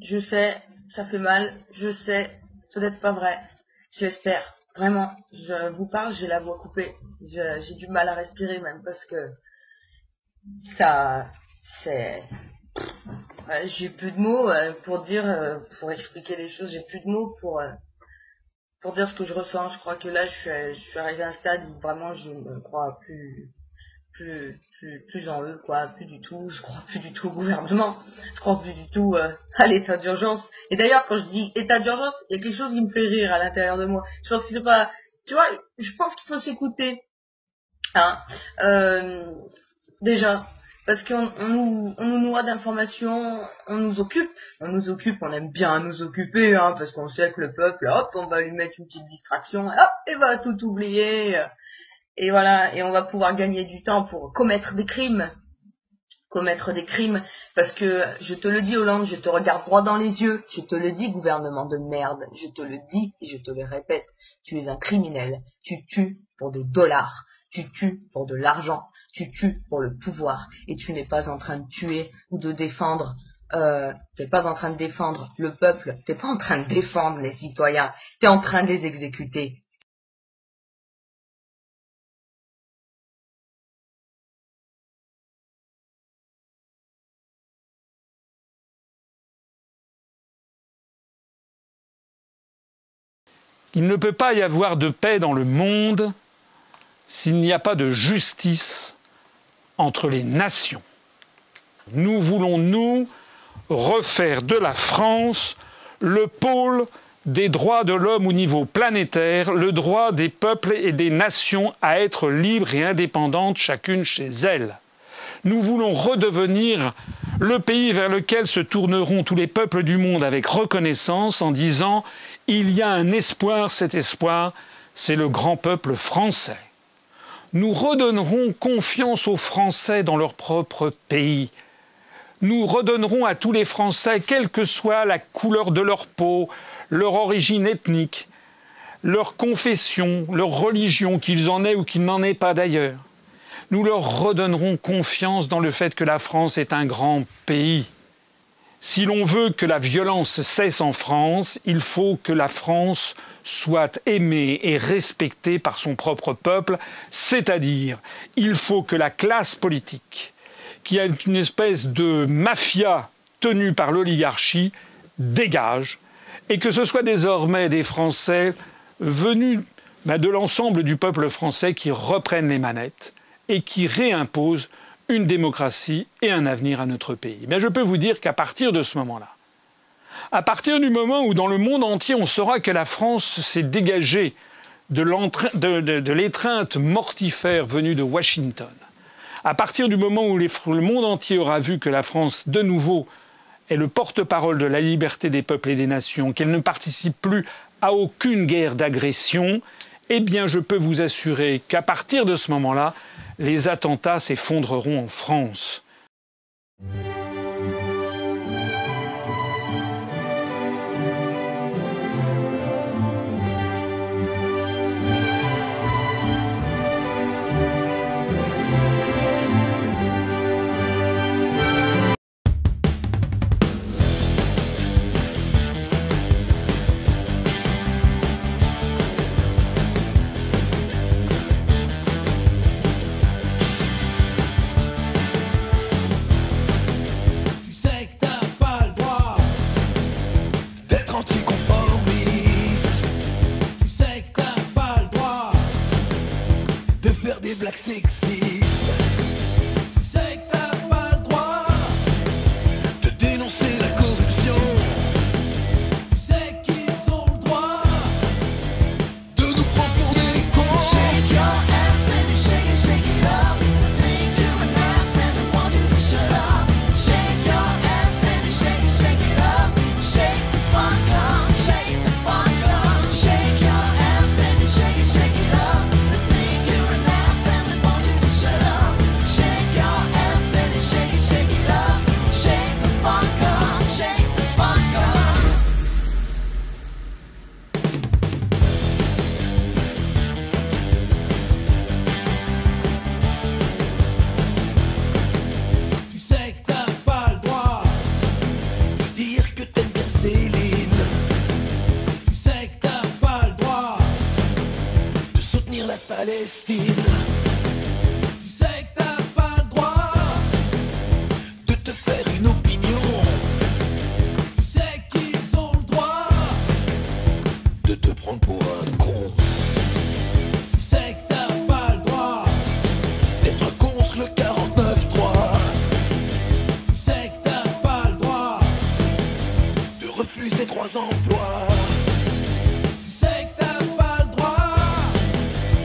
Je sais, ça fait mal. Je sais, c'est peut-être pas vrai. Je l'espère. Vraiment, je vous parle, j'ai la voix coupée. J'ai du mal à respirer même parce que ça, c'est... j'ai plus de mots pour dire, pour expliquer les choses. J'ai plus de mots pour dire ce que je ressens. Je crois que là, je suis arrivé à un stade où vraiment je ne crois plus en eux, quoi, plus du tout. Je crois plus du tout au gouvernement. Je crois plus du tout à l'état d'urgence. Et d'ailleurs, quand je dis état d'urgence, il y a quelque chose qui me fait rire à l'intérieur de moi. Je pense que c'est pas, tu vois, je pense qu'il faut s'écouter, hein, déjà, parce qu'on nous noie d'informations, on nous occupe, on aime bien nous occuper, hein, parce qu'on sait que le peuple, hop, on va lui mettre une petite distraction, hop, il va tout oublier. Et voilà, et on va pouvoir gagner du temps pour commettre des crimes, parce que, je te le dis Hollande, je te regarde droit dans les yeux, je te le dis gouvernement de merde, je te le dis et je te le répète, tu es un criminel, tu tues pour des dollars, tu tues pour de l'argent, tu tues pour le pouvoir, et tu n'es pas en train de tuer ou de défendre, t'es pas en train de défendre le peuple, t'es pas en train de défendre les citoyens, t'es en train de les exécuter. Il ne peut pas y avoir de paix dans le monde s'il n'y a pas de justice entre les nations. Nous voulons, nous, refaire de la France le pôle des droits de l'homme au niveau planétaire, le droit des peuples et des nations à être libres et indépendantes chacune chez elles. Nous voulons redevenir Le pays vers lequel se tourneront tous les peuples du monde avec reconnaissance en disant « Il y a un espoir, cet espoir, c'est le grand peuple français ». Nous redonnerons confiance aux Français dans leur propre pays. Nous redonnerons à tous les Français, quelle que soit la couleur de leur peau, leur origine ethnique, leur confession, leur religion, qu'ils en aient ou qu'ils n'en aient pas d'ailleurs. Nous leur redonnerons confiance dans le fait que la France est un grand pays. Si l'on veut que la violence cesse en France, il faut que la France soit aimée et respectée par son propre peuple, c'est-à-dire il faut que la classe politique, qui est une espèce de mafia tenue par l'oligarchie, dégage, et que ce soit désormais des Français venus de l'ensemble du peuple français qui reprennent les manettes et qui réimposent une démocratie et un avenir à notre pays. Mais je peux vous dire qu'à partir de ce moment-là, à partir du moment où dans le monde entier on saura que la France s'est dégagée de l'étreinte mortifère venue de Washington, à partir du moment où le monde entier aura vu que la France, de nouveau, est le porte-parole de la liberté des peuples et des nations, qu'elle ne participe plus à aucune guerre d'agression, eh bien je peux vous assurer qu'à partir de ce moment-là, les attentats s'effondreront en France. Black sexiste. Tu sais que t'as pas le droit de dénoncer la corruption. Tu sais qu'ils ont le droit de nous prendre pour des cons. Shake your ass, baby, shake it up. They think you're an ass and they want you to shut up. Shake your ass, baby, shake it up. Shake the fuck up, shake the fuck up. Shake your ass, baby, shake it up. They think you're an ass and they want you to shut up. Shake your ass, baby, shake it up. Shake the fuck up, shake the fuck up. Tu sais que t'as pas le droit de dire que t'aimes bien Céline. Tu sais que t'as pas le droit de soutenir la Palestine. Tu sais que t'as pas le droit de te faire une opinion. Tu sais qu'ils ont le droit de te prendre pour un con. Tu sais que t'as pas le droit d'être contre le 49-3. Tu sais que t'as pas le droit de refuser 3 emplois. Tu sais que t'as pas le droit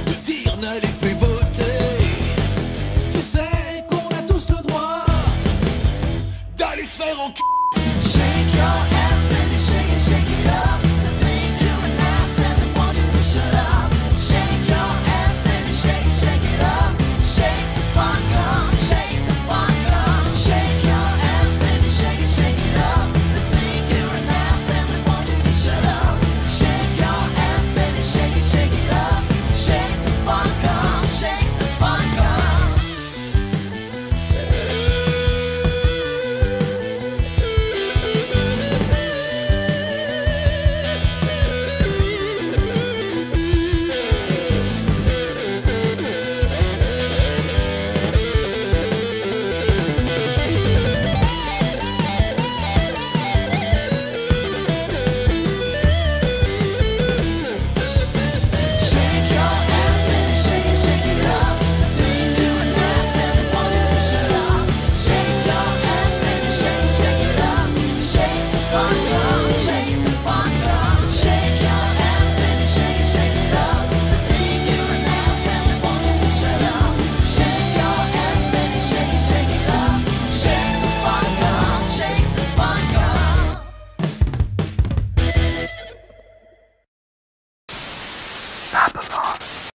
de dire n'allez plus voter. Tu sais qu'on a tous le droit d'aller se faire en cul. Shake your ass, baby, shake it up.